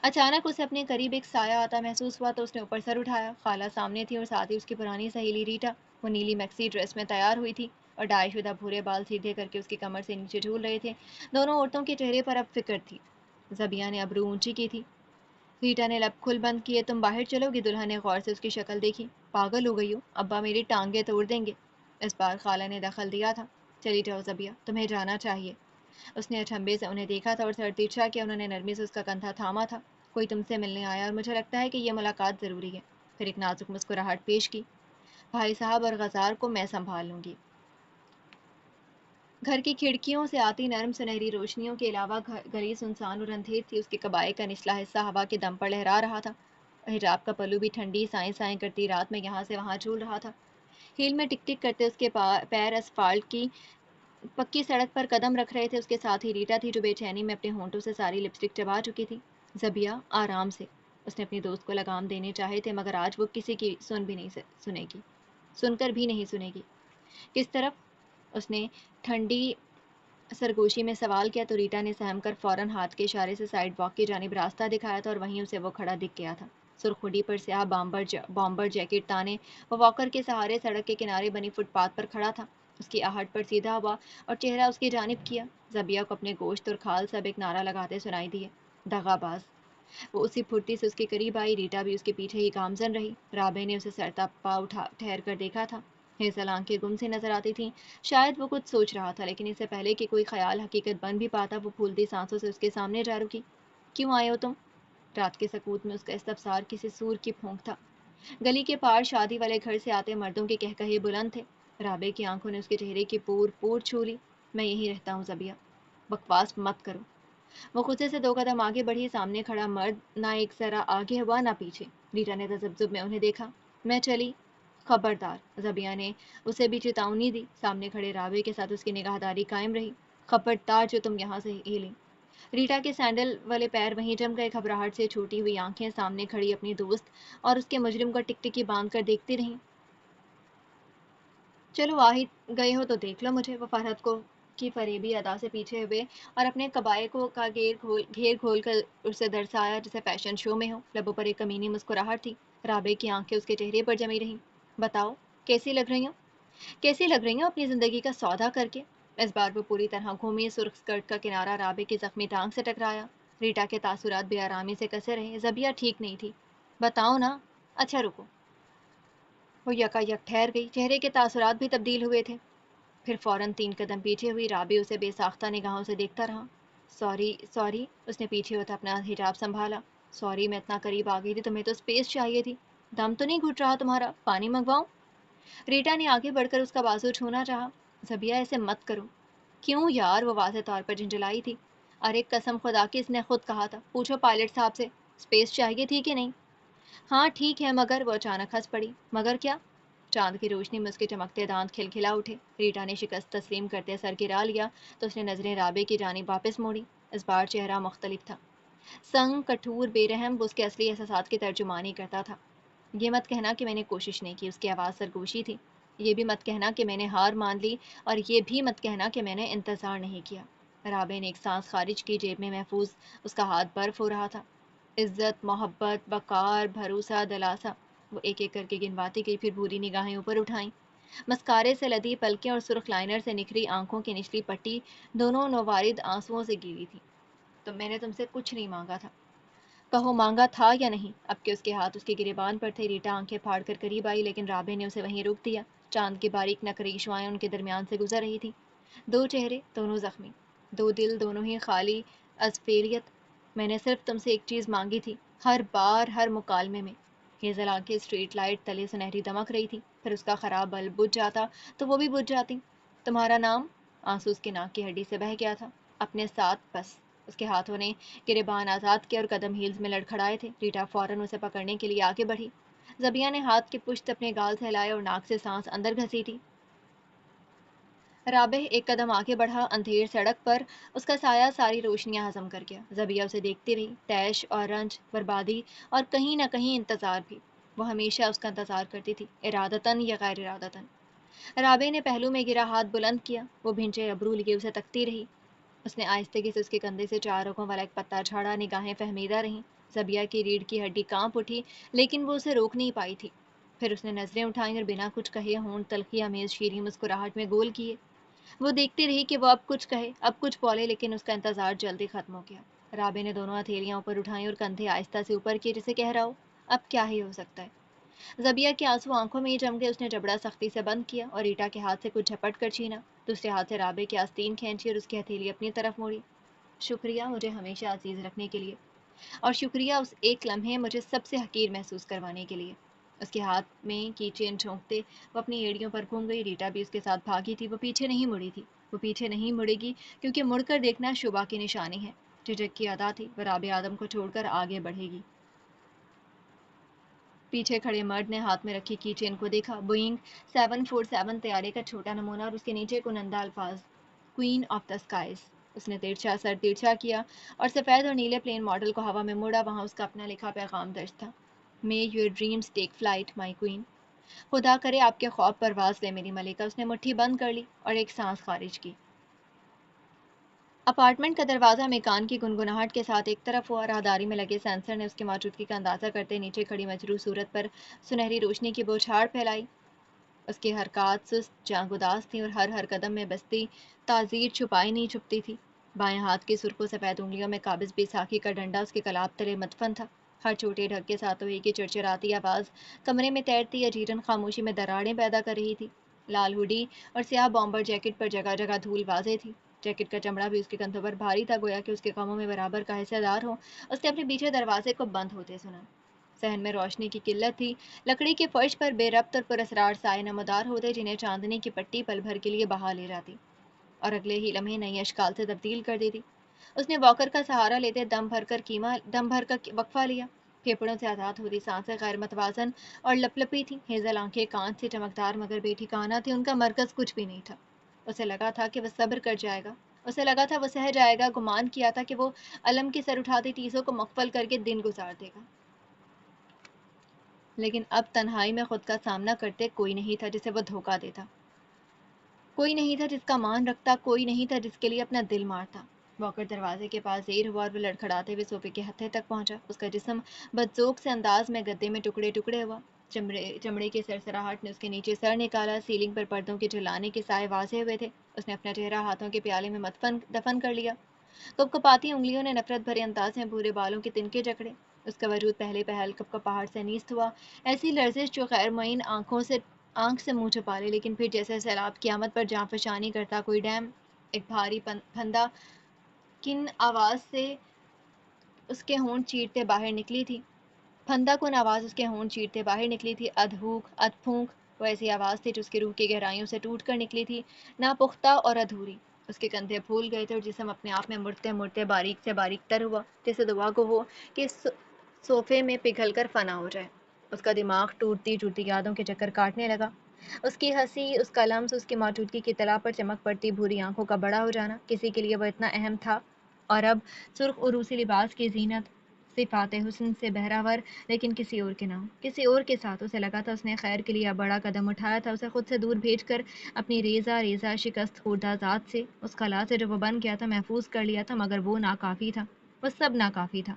اچانک اسے اپنے قریب ایک سایہ آتا محسوس ہوا تو اس نے اوپر سر اٹھایا۔ خالہ سامنے تھی اور ساتھ ہی اس کی پرانی سہیلی ریٹا۔ وہ نیلی میکسی ڈریس میں تیار ہوئی تھی اور ڈائی شدہ بھورے بال سیدھے کر کے اس کی کمر سے نیچے جھول رہے تھے۔ دونوں عورتوں کے چہرے پر اب فکر تھی۔ زبیہ نے ابرو اونچی کی تھی، ریٹا نے لب کھل بند کیے۔ تم باہر چلو گی؟ دلہن نے غور سے اس کی شکل دیکھی۔ پاگل ہو گئی ہو، ابا میری ٹانگیں توڑ دیں گے۔ اس بار خالہ نے دخل دیا تھا۔ چلی جاؤ زبیہ، تمہیں جانا چاہیے۔ اس نے اچھمبے سے انہیں دیکھا تھا اور سر ترچھا کیا۔ انہوں نے نرمی سے اس کا کندھا تھاما تھا۔ کوئی تم سے ملنے آیا اور مجھے لگتا ہے کہ یہ ملاقات ضروری ہے۔ پھر ایک نازک مسکراہٹ پیش کی۔ بھائی صاحب اور غزال کو میں سنبھال لوں گی۔ گھر کی کھڑکیوں سے آتی نرم سنہری روشنیوں کے علاوہ گلی سنسان اور اندھیر تھی۔ اس کے قبائے کا نچلا حصہ ہوا کے دم پر لہرا رہا تھا۔ حجاب کا پلو بھی ٹھنڈی سائیں سائیں کرتی رات میں یہاں سے وہاں جھول رہا تھا۔ ہیل میں ٹک ٹک کرتے اس کے پیر اسفالٹ کی پکی سڑک پر قدم رکھ رہے تھے۔ اس کے ساتھ ہی ریٹا تھی جو بے چینی میں اپنے ہونٹوں سے ساری لپسٹک چبا چکی تھی۔ زبیہ، آرام سے، اس نے اپنی دوست کو لگام دینے چاہے تھے، مگر آج وہ کسی کی سنے گی، سن کر بھی نہیں سنے گی۔ کس طرف؟ اس نے ٹھنڈی سرگوشی میں سوال کیا تو ریٹا نے سہم کر فوراً ہاتھ کے اشارے سے سائیڈ واک کی جانب راستہ دکھایا تھا اور وہیں اسے وہ کھڑا دکھ گیا تھا۔ سرخ ہوڈی پر سیاہ بامبر جیکٹ تانے وہ واکر کے سہارے سڑک کے کنارے بنی فٹ پاتھ پر کھڑا تھا۔ اس کی آہٹ پر سیدھا ہوا اور چہرہ اس کی جانب کیا۔ زبیہ کو اپنے گوشت اور کھال سب ایک نعرہ لگاتے سنائی دیے، دغا باز۔ وہ اسی پھرتی سے اس کے قریب آئی۔ ریٹا بھی اس کے پیچھے ہی گامزن رہی۔ رابع نے اسے سر تپا ٹھہر کر دیکھا تھا۔ ہیزل آنکھیں گم سے نظر آتی تھیں۔ شاید وہ کچھ سوچ رہا تھا، لیکن اس سے پہلے کہ کوئی خیال حقیقت بن بھی پاتا وہ پھولتی سانسوں سے اس کے سامنے جا رکی۔ کیوں آئے ہو تم؟ رات کے سکوت میں اس کا استفسار کسی سور کی پھونک تھا۔ گلی کے پار شادی والے گھر سے آتے مردوں کے کہکہے بلند تھے۔ رابع کی آنکھوں نے اس کے چہرے کی پور چھو لی۔ میں یہیں رہتا ہوں زبیہ، بکواس مت کرو۔ وہ غصے سے 2 قدم آگے بڑھی۔ سامنے کھڑا مرد نہ ایک ذرا آگے ہوا نہ پیچھے۔ ریٹا نے تذبذب میں انہیں دیکھا۔ میں چلی۔ خبردار، زبیہ نے اسے بھی چتاونی دی۔ سامنے کھڑے رابع کے ساتھ اس کی نگہداری قائم رہی۔ خبردار جو تم یہاں سے ہلیں۔ ریٹا کے سینڈل والے پیر وہیں جم گئے۔ گھبراہٹ سے چھوٹی ہوئی آنکھیں سامنے کھڑی اپنی دوست اور اس کے مجرم کو ٹکٹکی باندھ کر دیکھتی رہیں۔ چلو آ ہی گئے ہو تو دیکھ لو مجھے، وہ فرحت کو کی فریبی ادا سے پیچھے ہوئے اور اپنے قبائے کو کا گھیر کھول کر اسے درسایا جیسے فیشن شو میں ہو۔ لبوں پر ایک کمینی مسکراہٹ تھی۔ رابع کی آنکھیں اس کے چہرے پر جمی رہیں۔ بتاؤ کیسی لگ رہی ہوں؟ کیسی لگ رہی ہوں اپنی زندگی کا سودا کر کے؟ اس بار وہ پوری طرح گھومی۔ سرخ اسکرٹ کا کنارہ رابع کی زخمی ٹانگ سے ٹکرایا۔ ریٹا کے تاثرات بے آرامی سے کسے رہے۔ زبیہ ٹھیک نہیں تھی۔ بتاؤ نا۔ اچھا رکو۔ وہ یکا یک ٹھہر گئی۔ چہرے کے تاثرات بھی تبدیل ہوئے تھے۔ پھر فوراً 3 قدم پیچھے ہوئی۔ رابع اسے بے ساختہ نگاہوں سے دیکھتا رہا۔ سوری، اس نے پیچھے ہوتا اپنا حجاب سنبھالا۔ سوری، میں اتنا قریب آ گئی تھی، تمہیں تو اسپیس چاہیے تھی۔ دم تو نہیں گھٹ رہا تمہارا؟ پانی منگواؤں؟ ریٹا نے آگے بڑھ کر اس کا بازو چھونا چاہا۔ زبیہ ایسے مت کرو۔ کیوں یار؟ وہ واضح طور پر جھنجھلائی تھی۔ ارے قسم خدا کی اس نے خود کہا تھا، پوچھو پائلٹ صاحب سے، اسپیس چاہیے تھی کہ نہیں؟ ہاں ٹھیک ہے مگر، وہ اچانک ہنس پڑی۔ مگر کیا؟ چاند کی روشنی میں اس کے چمکتے دانت کھلکھلا اٹھے۔ ریٹا نے شکست تسلیم کرتے سر گرا لیا تو اس نے نظریں رابع کی جانب واپس موڑی۔ اس بار چہرہ مختلف تھا، سنگ، کٹھور، بے رحم۔ وہ اس کے اصلی احساسات کی ترجمانی کرتا تھا۔ یہ مت کہنا کہ میں نے کوشش نہیں کی، اس کی آواز سرگوشی تھی۔ یہ بھی مت کہنا کہ میں نے ہار مان لی، اور یہ بھی مت کہنا کہ میں نے انتظار نہیں کیا۔ رابع نے ایک سانس خارج کی۔ جیب میں محفوظ اس کا ہاتھ برف ہو رہا تھا۔ عزت، محبت، وقار، بھروسہ، دلاسا، وہ ایک ایک کر کے گنواتی گئی، پھر بھوری نگاہیں اوپر اٹھائیں۔ مسکارے سے لدی پلکیں اور سرخ لائنر سے نکھری آنکھوں کی نچلی پٹی دونوں نوارد آنسوؤں سے گیلی تھی۔ تو میں نے تم سے کچھ نہیں مانگا تھا۔ کہو مانگا تھا یا نہیں؟ اب کہ اس کے ہاتھ اس کے گریبان پر تھے، ریٹا آنکھیں پھاڑ کر قریب آئی، لیکن رابعہ نے اسے وہیں روک دیا۔ چاند کی باریک نقرئی شعاعیں ان کے درمیان سے گزر رہی تھی۔ دو چہرے، دونوں زخمی، دو دل، دونوں ہی خالی از فعلیت۔ میں نے صرف تم سے ایک چیز مانگی تھی، ہر بار، ہر مکالمے میں۔ ہیزل آنکھیں اسٹریٹ لائٹ تلے سنہری دمک رہی تھی، پھر اس کا خراب بلب بجھ جاتا تو وہ بھی بجھ جاتی۔ تمہارا نام؟ آنسو اس کی ناک کی ہڈی سے بہہ گیا تھا۔ اپنے ساتھ بس۔ اس کے ہاتھوں نے گریبان آزاد کیا اور قدم ہیلز میں لڑکھڑائے تھے۔ ریٹا فوراً اسے پکڑنے کے لیے آگے بڑھی۔ زبیہ نے ہاتھ کی پشت اپنے گال سے ہلائے اور ناک سے سانس اندر گھسیٹی۔ رابع ایک قدم آگے بڑھا، اندھیر سڑک پر اس کا سایہ ساری روشنیاں ہضم کر گیا۔ زبیہ اسے دیکھتی رہی، تیش اور رنج، بربادی اور کہیں نہ کہیں انتظار بھی۔ وہ ہمیشہ اس کا انتظار کرتی تھی، ارادتاً یا غیر ارادتاً۔ رابع نے پہلو میں گرا ہاتھ بلند کیا، وہ بھنچے ابرو لیے اسے تکتی رہی۔ اس نے آہستگی سے اس کے کندھے سے 4 رگوں والا ایک پتا جھاڑا، نگاہیں فہمیدہ رہیں۔ زبیہ کی ریڑھ کی ہڈی کانپ اٹھی، لیکن وہ اسے روک نہیں پائی تھی۔ پھر اس نے نظریں اٹھائیں اور بنا کچھ کہے ہونٹ تلخی آمیز شیریں مسکراہٹ میں گول کیے۔ وہ دیکھتی رہی کہ وہ اب کچھ کہے، اب کچھ بولے، لیکن اس کا انتظار جلدی ختم ہو گیا۔ رابع نے دونوں ہتھیلیاں اوپر اٹھائیں اور کندھے آہستہ سے اوپر کیے، جسے کہہ رہا ہو اب کیا ہی ہو سکتا ہے۔ زبیہ کے آنسو آنکھوں میں ہی جم گئے۔ اس نے جبڑا سختی سے بند کیا اور ریٹا کے ہاتھ سے کچھ جھپٹ کر چھینا، دوسرے ہاتھ سے رابع کی آستین کھینچی اور اس کی ہتھیلی اپنی طرف موڑی۔ شکریہ مجھے ہمیشہ عزیز رکھنے کے لیے، اور شکریہ اس ایک لمحے مجھے سب سے حقیر محسوس کروانے کے لیے۔ اس کے ہاتھ میں کی چین جھونکتے وہ اپنی ایڑیوں پر گھوم گئی۔ ریٹا بھی اس کے ساتھ بھاگی تھی۔ وہ پیچھے نہیں مڑی تھی، وہ پیچھے نہیں مڑے گی، کیونکہ مڑ کر دیکھنا شبہ کی نشانی ہے۔ جھجک کی ادا تھی، وہ رابع آدم کو چھوڑ کر آگے بڑھے گی۔ پیچھے کھڑے مرد نے ہاتھ میں رکھی کی چین کو دیکھا، بوئنگ 747 طیارے کا چھوٹا نمونہ، اور اس کے نیچے کنندہ الفاظ، کوئین آف دا اسکائز۔ اس نے ترچھا سر ترچھا کیا اور سفید اور نیلے پلین ماڈل کو ہوا میں موڑا۔ وہاں اس کا اپنا لکھا پیغام درج تھا، may your dreams take flight my queen. خدا کرے آپ کے خواب پرواز لے میری ملکہ۔ اس نے مٹھی بند کر لی اور ایک سانس خارج کی۔ اپارٹمنٹ کا دروازہ میکان کی گنگناہٹ کے ساتھ ایک طرف ہوا۔ راہداری میں لگے سینسر نے اس کی موجودگی کا اندازہ کرتے نیچے کھڑی مجروح صورت پر سنہری روشنی کی بوچھاڑ پھیلائی۔ اس کی حرکات سست جاں گداز تھیں اور ہر قدم میں بستی تعزیر چھپائی نہیں چھپتی تھی۔ بائیں ہاتھ کی سرخ و سفید انگلیوں میں قابض بیساکھی کا ڈنڈا اس کے کلاب تلے مدفن تھا۔ ہر چھوٹے ڈھک کے ساتھ وہی کی چڑچڑاتی آواز کمرے میں تیرتی اجیرن خاموشی میں دراڑیں پیدا کر رہی تھی۔ لال ہوڈی اور سیاہ بامبر جیکٹ پر جگہ جگہ دھول واضح تھی۔ جیکٹ کا چمڑا بھی اس کے کندھوں پر بھاری تھا، گویا کہ اس کے غموں میں برابر کا حصہ دار ہو۔ اس نے اپنے پیچھے دروازے کو بند ہوتے سنا۔ صحن میں روشنی کی قلت تھی، لکڑی کے فرش پر بے ربط اور پراسرار سائے نمودار ہوتے، جنہیں چاندنی کی پٹی پل بھر کے لیے بہا لے جاتی اور اگلے ہی لمحے نئی اشکال سے تبدیل کر دیتی۔ اس نے واکر کا سہارا لیتے دم بھر کا وقفہ لیا۔ پھیپڑوں سے آزاد ہوتی سانسیں غیر متوازن اور لپلپی تھیں۔ ہیزل آنکھیں کانچ سے چمکدار مگر بے ٹھکانہ تھی، ان کا مرکز کچھ بھی نہیں تھا۔ اسے لگا تھا کہ وہ صبر کر جائے گا، اسے لگا تھا وہ سہ جائے گا، گمان کیا تھا کہ وہ علم کی سر اٹھاتی ٹیسوں کو مغفل کر کے دن گزار دے گا۔ لیکن اب تنہائی میں خود کا سامنا کرتے کوئی نہیں تھا جسے وہ دھوکہ دیتا، کوئی نہیں تھا جس کا مان رکھتا، کوئی نہیں تھا جس کے لیے اپنا دل مارتا۔ واکر دروازے کے پاس دیر ہوا اور وہ لڑکھڑاتے ہوئے صوفے کے ہتھے تک پہنچا۔ اس کا جسم بدذوق سے انداز میں گدے میں ٹکڑے ٹکڑے ہوا۔ چمڑے کی سرسراہٹ نے اس کے نیچے سر نکالا، سیلنگ پر پردوں کے جلانے کے سائے واضح ہوئے تھے۔ اس نے اپنا چہرہ ہاتھوں کے پیالے میں دفن کر لیا۔ کپکپاتی انگلیوں نے نفرت بھرے انداز میں بھورے بالوں کے تنکے جکڑے۔ اس کا وجود پہلے پہل کپکپاہٹ سے نیست ہوا، ایسی لرزش جو غیر معین آنکھ سے منہ چھپا لے، لیکن پھر جیسے سیلاب قیامت پر جاں فشانی کرتا کوئی ڈیم، ایک بھاری پھندا کن آواز سے اس کے ہونٹ چیرتے باہر نکلی تھی۔ پھندا کن آواز اس کے ہونٹ چیرتے باہر نکلی تھی، ادھ ہونک ادھ پھونک۔ وہ ایسی آواز تھی جو اس کی روح کی گہرائیوں سے ٹوٹ کر نکلی تھی، ناپختہ اور ادھوری۔ اس کے کندھے پھول گئے تھے اور جسم اپنے آپ میں مڑتے مڑتے باریک سے باریک تر ہوا، جیسے دعا گو ہو کہ صوفے میں پگھل کر فنا ہو جائے۔ اس کا دماغ ٹوٹتی ٹوٹتی یادوں کے چکر کاٹنے لگا۔ اس کی ہنسی، اس کا لمس، اس کی موجودگی کی اطلاع پر چمک پڑتی بھوری آنکھوں کا بڑا ہو جانا، کسی کے لیے وہ اتنا اہم تھا، اور اب سرخ عروسی لباس کی زینت، صفات حسن سے بہراور، لیکن کسی اور کے نام، کسی اور کے ساتھ۔ اسے لگا تھا اس نے خیر کے لیے بڑا قدم اٹھایا تھا، اسے خود سے دور بھیج کر اپنی ریزہ شکست خوردہ ذات سے، اس خلا سے جو وہ بن گیا تھا، محفوظ کر لیا تھا، مگر وہ ناکافی تھا، وہ سب ناکافی تھا۔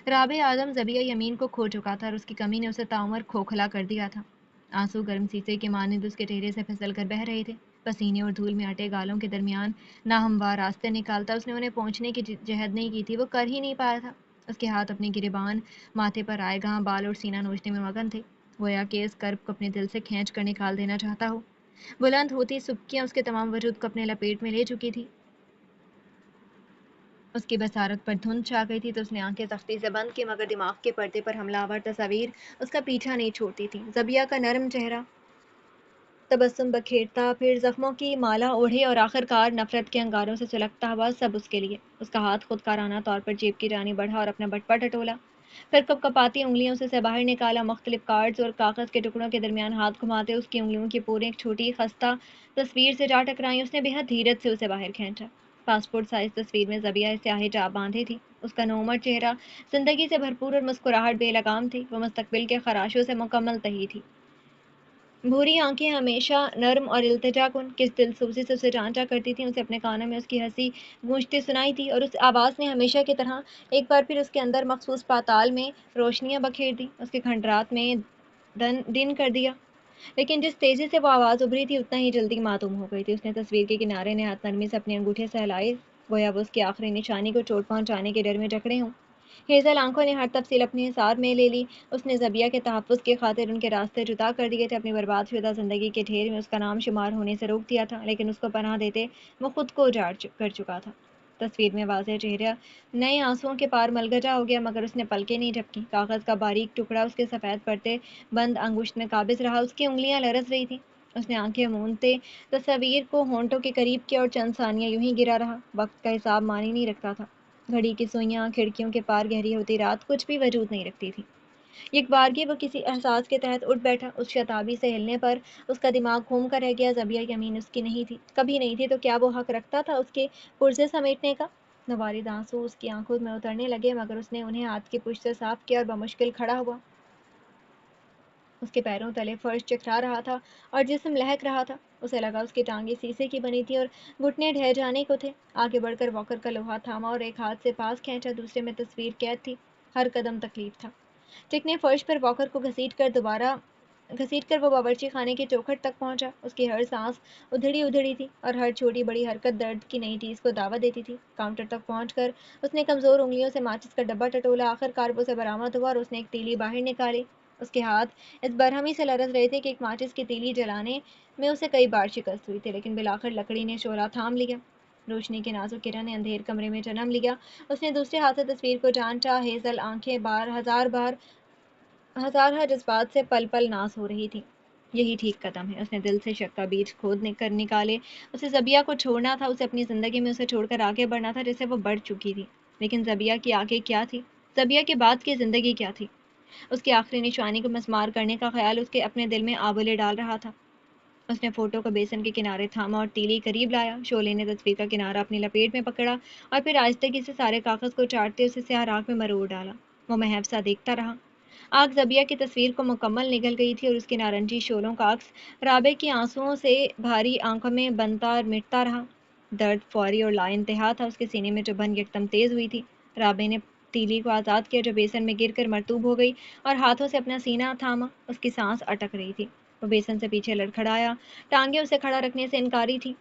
رابع آدم زبیہ یمین کو کھو چکا تھا اور اس کی کمی نے اسے تعمر کھوکھلا کر دیا تھا۔ آنسو گرم سیسے کے مانند اس کے چہرے سے پھسل کر بہہ رہے تھے، پسینے اور دھول میں اٹے گالوں کے درمیان ناہموار راستے نکالتا۔ اس نے انہیں پہنچنے کی جہد نہیں کی تھی، وہ کر ہی نہیں پایا تھا۔ اس کے ہاتھ اپنے گریبان، ماتھے پر آئے گاں بال اور سینہ نوچنے میں مگن تھے، گویا کہ اس کرب کو اپنے دل سے کھینچ کر نکال دینا چاہتا ہو۔ بلند ہوتی سبکیاں اس کے تمام وجود کو اپنے لپیٹ میں لے چکی تھی۔ اس کی بصارت پر دھند چھا گئی تھی تو اس نے آنکھیں سختی سے بند کی، مگر دماغ کے پردے پر حملہ آور تصاویر اس کا پیچھا نہیں چھوڑتی تھیں۔ زبیہ کا نرم چہرہ تبسم بکھیرتا، پھر زخموں کی مالا اوڑھے اور آخر کار نفرت کے انگاروں سے سلگتا ہوا، سب اس کے لیے۔ اس کا ہاتھ خود کارانہ طور پر جیب کی جانب بڑھا اور اپنا بٹوا ٹٹولا، پھر کپکپاتی انگلیوں سے اسے باہر نکالا۔ مختلف کارڈز اور کاغذ کے ٹکڑوں کے درمیان ہاتھ گھماتے اس کی انگلیوں کی پوریں ایک چھوٹی خستہ تصویر سے جا ٹکرائیں۔ اس نے بے حد دھیرج سے اسے باہر کھینچا۔ پاسپورٹ سائز تصویر میں زبیہ سیاہ حجاب باندھے تھی۔ اس کا نومر چہرہ زندگی سے بھرپور اور مسکراہٹ بے لگام تھی۔ وہ مستقبل کے خراشوں سے مکمل تہی تھی۔ بھوری آنکھیں ہمیشہ نرم اور التجا کن، کس دلسوزی سے اسے جانچا کرتی تھیں۔ اسے اپنے کانوں میں اس کی ہنسی گونجتی سنائی تھی، اور اس آواز نے ہمیشہ کی طرح ایک بار پھر اس کے اندر مخصوص پاتال میں روشنیاں بکھیر دیں، اس کے کھنڈرات میں دن کر دیا۔ لیکن جس تیزی سے وہ آواز ابھری تھی اتنا ہی جلدی معدوم ہو گئی تھی۔ اس نے تصویر کے کنارے نہایت نرمی سے اپنے انگوٹھے سے ہلائے، گویا وہ اس کی آخری نشانی کو چوٹ پہنچانے کے ڈر میں جکڑے ہوں۔ ہیزل آنکھوں نے ہر تفصیل اپنے حصار میں لے لی۔ اس نے زبیہ کے تحفظ کی خاطر ان کے راستے جدا کر دیے تھے، اپنی برباد شدہ زندگی کے ڈھیر میں اس کا نام شمار ہونے سے روک دیا تھا، لیکن اس کو پناہ دیتے وہ خود کو اجاڑ کر چکا تھا۔ تصویر میں واضح چہرہ نئے آنسوؤں کے پار ملگجا ہو گیا، مگر اس نے پلکیں نہیں جھپکیں۔ کاغذ کا باریک ٹکڑا اس کے سفید پرتے بند انگشت میں قابض رہا، اس کی انگلیاں لرز رہی تھیں۔ اس نے آنکھیں موندتے تصویر کو ہونٹوں کے قریب کیا اور چند ثانیہ یوں ہی گرا رہا۔ وقت کا حساب معنی نہیں رکھتا تھا، گھڑی کی سوئیاں، کھڑکیوں کے پار گہری ہوتی رات کچھ بھی وجود نہیں رکھتی تھی۔ یک بارگی وہ کسی احساس کے تحت اٹھ بیٹھا، اس شتابی سے ہلنے پر اس کا دماغ گھوم کر رہ گیا۔ زبیہ یمین اس کی نہیں تھی، کبھی نہیں تھی، تو کیا وہ حق رکھتا تھا اس کے پرزے سمیٹنے کا؟ نوالد آنسو اس کی آنکھوں میں اترنے لگے، مگر اس نے انہیں ہاتھ کی پشت سے صاف کیا اور بمشکل کھڑا ہوا۔ اس کے پیروں تلے فرش چکرا رہا تھا اور جسم لہک رہا تھا۔ اسے لگا اس کی ٹانگیں سیسے کی بنی تھی اور گھٹنے ڈھہ جانے کو تھے۔ آگے بڑھ کر واکر کا لوہا تھاما اور ایک ہاتھ سے پاس کھینچا، دوسرے میں تصویر قید تھی۔ ہر قدم تکلیف تھا۔ چکنے فرش پر واکر کو گھسیٹ کر وہ باورچی خانے کی چوکھٹ تک پہنچا۔ اس کی ہر سانس ادھڑی ادھڑی تھی اور ہر چھوٹی بڑی حرکت درد کی نئی ٹیز کو دعوت دیتی تھی۔ کاؤنٹر تک پہنچ کر اس نے کمزور انگلیوں سے ماچس کا ڈبہ ٹٹولا۔ آخر کار وہ اسے برآمد ہوا اور اس نے ایک تیلی باہر نکالی۔ اس کے ہاتھ اس برہمی سے لرز رہے تھے کہ ایک ماچس کی تیلی جلانے میں اسے کئی بار شکست ہوئی تھی، لیکن بالآخر لکڑی نے شعلہ تھام لیا۔ روشنی کی نازک کرن نے اندھیر کمرے میں جنم لیا۔ اس نے دوسرے ہاتھ سے تصویر کو جانچا۔ ہیزل آنکھیں ہزارہ جذبات سے پل پل ناز ہو رہی تھی۔ یہی ٹھیک قدم ہے، اس نے دل سے شک کا بیج کھود کر نکالے۔ اسے زبیہ کو چھوڑنا تھا، اسے اپنی زندگی میں اسے چھوڑ کر آگے بڑھنا تھا جیسے وہ بڑھ چکی تھی۔ لیکن زبیہ کی آگے کیا تھی؟ زبیہ کے بعد کی زندگی کیا تھی؟ اس کی آخری نشانی کو مسمار کرنے کا خیال اس کے اپنے دل میں آبولے ڈال رہا تھا۔ اس نے فوٹو کو بیسن کے کنارے تھاما اور تیلی قریب لایا۔ شعلے نے تصویر کا کنارہ اپنی لپیٹ میں پکڑا اور پھر آہستگی سے سارے کاغذ کو چاٹتے اسے سیاہ راکھ میں مروڑ ڈالا۔ وہ محب سا دیکھتا رہا۔ آگ زبیہ کی تصویر کو مکمل نگل گئی تھی اور اس کے نارنجی شعلوں کا عکس رابع کی آنسوؤں سے بھاری آنکھوں میں بنتا اور مٹتا رہا۔ درد فوری اور لا انتہا تھا۔ اس کے سینے میں چبھن یکدم تیز ہوئی تھی۔ رابع نے تیلی کو آزاد کیا جو بیسن میں گر کر مرطوب ہو گئی اور ہاتھوں سے اپنا سینہ تھاما۔ اس کی سانس اٹک رہی تھی۔ وہ بیسن سے پیچھے لڑکھڑایا، ٹانگیں اسے کھڑا رکھنے سے انکاری تھی۔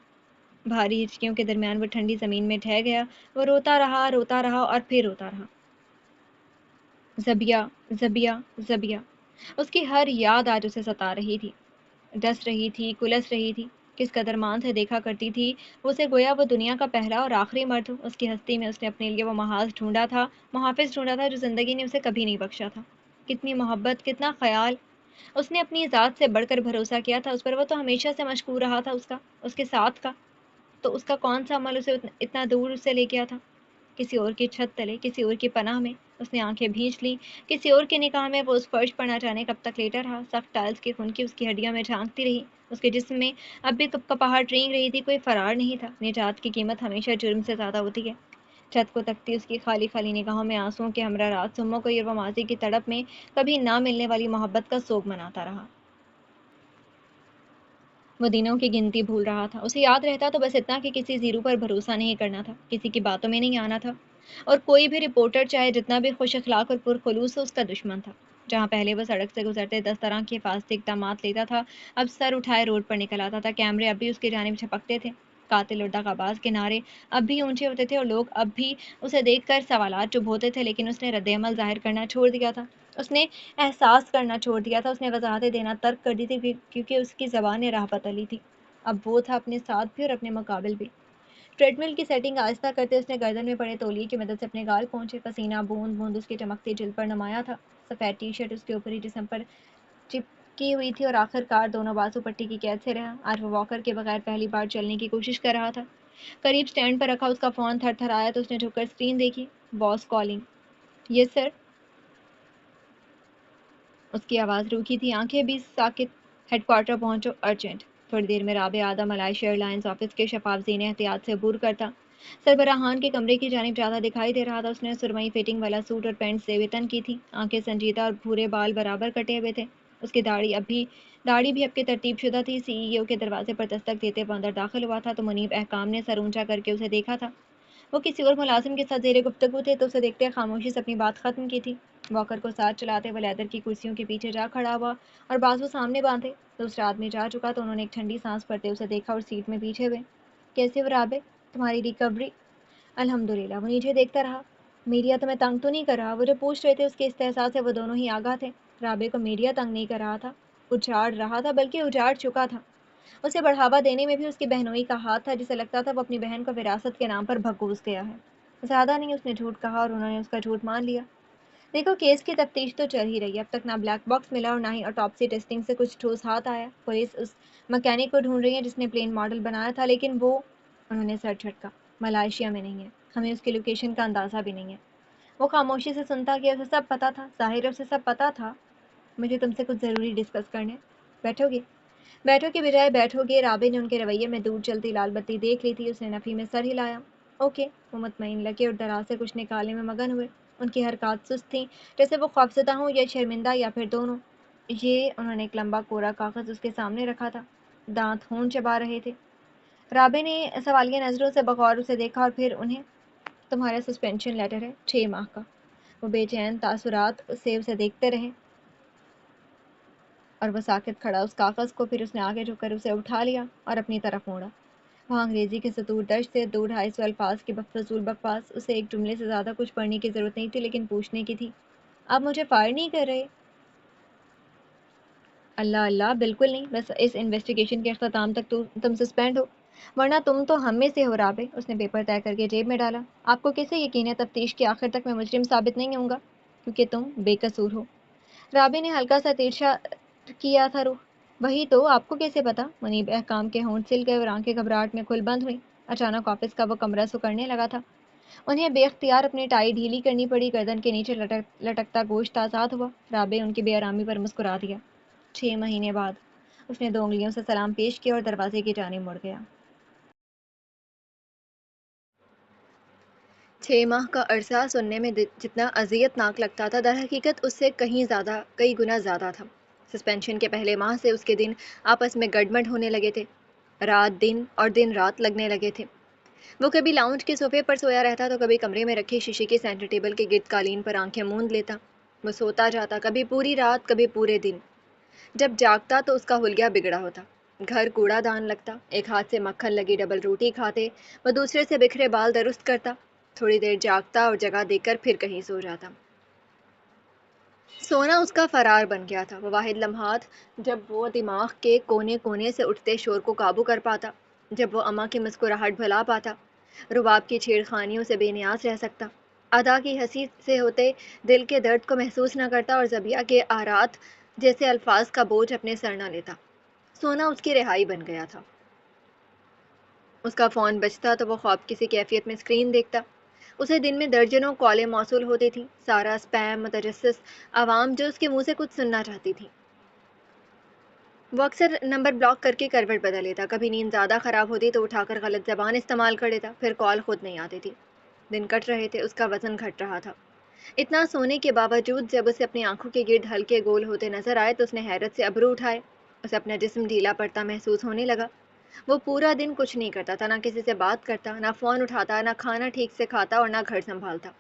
بھاری ہچکیوں کے درمیان وہ ٹھنڈی زمین میں ڈھہ گیا۔ وہ روتا رہا اور پھر روتا رہا۔ زبیہ، زبیہ، زبیہ، اس کی ہر یاد آج اسے ستا رہی تھی، ڈس رہی تھی، کلس رہی تھی۔ کس قدر مان سے دیکھا کرتی تھی وہ اسے، گویا وہ دنیا کا پہلا اور آخری مرد ہو۔ اس کی ہستی میں اس نے اپنے لیے وہ محافظ ڈھونڈا تھا جو زندگی نے اسے کبھی نہیں بخشا تھا۔ کتنی محبت، کتنا خیال! اس نے اپنی ذات سے بڑھ کر بھروسہ کیا تھا اس پر۔ وہ تو ہمیشہ سے مشکور رہا تھا اس کے ساتھ کا، تو اس کا کون سا عمل اسے اتنا دور سے لے گیا تھا؟ کسی اور کی چھت تلے، کسی اور کی پناہ میں اس نے آنکھیں بھینچ لی۔ کسی اور کی نگاہ میں وہ اس فرش پر نہ جانے کب تک لیٹا رہا۔ سخت ٹائلز کی خنکی اس کی ہڈیوں میں جھانکتی رہی۔ اس کے جسم میں اب بھی کپکپاہٹ رینگ رہی تھی۔ کوئی فرار نہیں تھا۔ نجات کی قیمت ہمیشہ جرم سے زیادہ ہوتی ہے۔ چھت کو تکتی اس کی خالی خالی نگاہوں میں آنسوؤں کے ہمراہ رات سموں گئی اور وہ ماضی کی تڑپ میں کبھی نہ ملنے والی محبت کا سوگ مناتا رہا۔ وہ دنوں کی گنتی بھول رہا تھا۔ اسے یاد رہتا تو بس اتنا کہ کسی زیرو پر بھروسہ نہیں کرنا تھا، کسی کی باتوں میں نہیں آنا تھا، اور کوئی بھی رپورٹر چاہے جتنا بھی خوش اخلاق اور پرخلوص ہو اس کا دشمن تھا۔ جہاں پہلے وہ سڑک سے گزرتے 10 طرح کے حفاظتی اقدامات لیتا تھا، اب سر اٹھائے روڈ پر نکل آتا تھا۔ کیمرے اب بھی اس کی جانب جھپکتے تھے۔ قاتل اور دغاباز کے نعرے اب بھی اونچے ہوتے تھے اور لوگ اب بھی اسے دیکھ کر سوالات چبھ ہوتے تھے، لیکن اس نے رد عمل ظاہر کرنا چھوڑ دیا تھا۔ اس نے احساس کرنا چھوڑ دیا تھا، اس نے وضاحتیں دینا ترک کر دی تھی کیونکہ اس کی زبان نے راہ بدل لی تھی۔ اب وہ تھا اپنے ساتھ بھی اور اپنے مقابل بھی۔ ٹریڈ مل کی سیٹنگ آہستہ کرتے اس نے گردن میں پڑے تولیے کی مدد سے اپنے گال پہنچے، پسینہ بوند بوند اس کی چمکتی جلد پر نمایاں تھا۔ سفید ٹی شرٹ اس کے اوپری جسم پر چپکی ہوئی تھی اور آخر کار دونوں بازو پٹی کی قید سے رہا۔ آج وہ واکر کے بغیر پہلی بار چلنے کی کوشش کر رہا تھا۔ قریب سٹینڈ پر رکھا اس کا فون تھر تھر آیا تو اس نے جھک کر اسکرین دیکھی۔ باس کالنگ۔ یس سر۔ اس کی آواز روکھی تھی، آنکھیں بھی ساکت۔ ہیڈ کوارٹر پہنچو، ارجنٹ۔ تھوڑی دیر میں رابع آدم ملائیشیا ایئر لائنز آفس کے شفاف زینے احتیاط سے عبور کرتا سربراہان کے کمرے کی جانب جاتا دکھائی دے رہا تھا۔ اس نے سرمئی فٹنگ والا سوٹ اور پینٹ زیب تن کی تھی، آنکھیں سنجیدہ اور بھورے بال برابر کٹے ہوئے تھے۔ اس کی داڑھی بھی اب کے ترتیب شدہ تھی۔ سی ای او کے دروازے پر دستک دیتے وہ اندر داخل ہوا تھا تو منیب احکام نے سر اونچا کر کے اسے دیکھا تھا۔ وہ کسی اور ملازم کے ساتھ زیر گفتگو تھے تو اسے دیکھتے خاموشی سے اپنی بات ختم کی تھی۔ واکر کو ساتھ چلاتے وہ لیدر کی کرسیوں کے پیچھے جا کھڑا ہوا اور بازو سامنے باندھے۔ دوسرا آدمی جا چکا تو انہوں نے ایک ٹھنڈی سانس بھرتے اسے دیکھا اور سیٹ میں پیچھے ہوئے۔ کیسے ہو رابع؟ تمہاری ریکوری؟ الحمدللہ۔ وہ نیچے دیکھتا رہا۔ میڈیا تمہیں تنگ تو نہیں کر رہا؟ وہ جو پوچھ رہے تھے اس کے استحصال سے وہ دونوں ہی آگاہ تھے۔ رابع کو میڈیا تنگ نہیں کر رہا تھا، اجاڑ رہا تھا، بلکہ اجاڑ چکا تھا۔ اسے بڑھاوا دینے میں بھی اس کی بہنوئی کا ہاتھ تھا، جسے لگتا تھا وہ اپنی بہن کو وراثت کے نام پر بھگوس گیا ہے۔ زیادہ نہیں، اس نے جھوٹ کہا اور انہوں نے اس کا جھوٹ مان لیا۔ دیکھو، کیس کی تفتیش تو چل ہی رہی ہے، اب تک نہ بلیک باکس ملا اور نہ ہی آٹوپسی ٹیسٹنگ سے کچھ ٹھوس ہاتھ آیا۔ پولیس اس مکینک کو ڈھونڈ رہی ہے جس نے پلین ماڈل بنایا تھا، لیکن وہ، انہوں نے سر جھٹکا، ملائیشیا میں نہیں ہے، ہمیں اس کی لوکیشن کا اندازہ بھی نہیں ہے۔ وہ خاموشی سے سنتا گیا، اسے سب پتا تھا، ظاہر ہے اسے سب پتا تھا۔ مجھے تم سے کچھ ضروری ڈسکس کرنے۔ بیٹھو گے؟ بیٹھو کے بجائے بیٹھو گے۔ رابع نے ان کے رویے میں دور چلتی لال بتی دیکھ لی تھی، اس نے نفی میں سر ہلایا۔ اوکے۔ وہ مطمئن لگے اور دراز سے کچھ نکالنے میں مگن ہوئے۔ ان کی حرکات سست تھیں، جیسے وہ خوفزدہ ہوں یا شرمندہ یا پھر دونوں۔ یہ، انہوں نے ایک لمبا کوڑا کاغذ اس کے سامنے رکھا تھا، دانت ہون چبا رہے تھے۔ رابع نے سوالیہ نظروں سے بغور اسے دیکھا اور پھر انہیں۔ تمہارا سسپینشن لیٹر ہے، 6 ماہ کا۔ وہ بے چین تاثرات سے اسے دیکھتے رہے اور وہ ساکت کھڑا اس کاغذ کو، پھر اس نے آگے جھک کر اسے اٹھا لیا اور اپنی طرف موڑا۔ وہاں انگریزی کے سطور درج تھے، 200-250 الفاظ کی فضول بکواس۔ اسے ایک جملے سے زیادہ کچھ پڑھنے کی ضرورت نہیں تھی، لیکن پوچھنے کی تھی، آپ مجھے فائر نہیں کر رہے؟ اللہ اللہ، بالکل نہیں، بس اس انویسٹیگیشن کے اختتام تک تم سسپینڈ ہو، ورنہ تم تو ہم میں سے ہو۔ رابع، اس نے پیپر طے کر کے جیب میں ڈالا۔ آپ کو کیسے یقین ہے تفتیش کے آخر تک میں مجرم ثابت نہیں ہوں گا؟ کیونکہ تم بے قصور ہو۔ رابع نے ہلکا سا تیرشا کیا تھا رخ۔ وہی تو، آپ کو کیسے پتا؟ منیب احکام کے ہونٹ سل گئے اور آنکھیں گھبراہٹ میں کھل بند ہوئیں۔ اچانک آفس کا وہ کمرہ سکڑنے لگا تھا، انہیں بے اختیار اپنی ٹائی ڈھیلی کرنی پڑی، گردن کے نیچے لٹکتا گوشت آزاد ہوا۔ رابع ان کی بے آرامی پر مسکرا دیا۔ 6 مہینے بعد۔ اس نے 2 انگلیوں سے سلام پیش کیا اور دروازے کی جانب مڑ گیا۔ 6 ماہ کا عرصہ سننے میں جتنا اذیت ناک لگتا تھا، در حقیقت اس سے کئی گنا زیادہ تھا۔ سسپینشن کے پہلے ماہ سے اس کے دن آپس میں گڈمڈ ہونے لگے تھے، رات دن اور دن رات لگنے لگے تھے۔ وہ کبھی لاؤنج کے صوفے پر سویا رہتا تو کبھی کمرے میں رکھی شیشے کی سینٹر ٹیبل کے گرد قالین پر آنکھیں موند لیتا۔ وہ سوتا جاتا، کبھی پوری رات، کبھی پورے دن۔ جب جاگتا تو اس کا حلیہ بگڑا ہوتا، گھر کوڑا دان لگتا، ایک ہاتھ سے مکھن لگی ڈبل روٹی کھاتے، وہ دوسرے سے بکھرے بال درست کرتا، تھوڑی دیر جاگتا اور جگہ دے کر پھر کہیں سو جاتا۔ سونا اس کا فرار بن گیا تھا، وہ واحد لمحات جب وہ دماغ کے کونے کونے سے اٹھتے شور کو قابو کر پاتا، جب وہ اماں کی مسکراہٹ بھلا پاتا، رباب کی چھیڑ خانیوں سے بے نیاز رہ سکتا، ادا کی ہنسی سے ہوتے دل کے درد کو محسوس نہ کرتا اور ذبیحہ کے آرات جیسے الفاظ کا بوجھ اپنے سر نہ لیتا۔ سونا اس کی رہائی بن گیا تھا۔ اس کا فون بجتا تو وہ خواب کسی کیفیت میں اسکرین دیکھتا۔ اسے دن میں درجنوں کالیں موصول ہوتی تھیں، سارا سپیم، متجسس عوام جو اس کے منہ سے کچھ سننا چاہتی تھی۔ وہ اکثر نمبر بلاک کر کے کروٹ بدل لیتا، کبھی نیند زیادہ خراب ہوتی تو اٹھا کر غلط زبان استعمال کر لیتا، پھر کال خود نہیں آتی تھی۔ دن کٹ رہے تھے، اس کا وزن گھٹ رہا تھا۔ اتنا سونے کے باوجود جب اسے اپنی آنکھوں کے گرد ہلکے گول ہوتے نظر آئے تو اس نے حیرت سے ابرو اٹھائے، اسے اپنا جسم ڈھیلا پڑتا محسوس ہونے لگا۔ وہ پورا دن کچھ نہیں کرتا تھا، نہ کسی سے بات کرتا، نہ فون اٹھاتا، نہ کھانا ٹھیک سے کھاتا اور نہ گھر سنبھالتا۔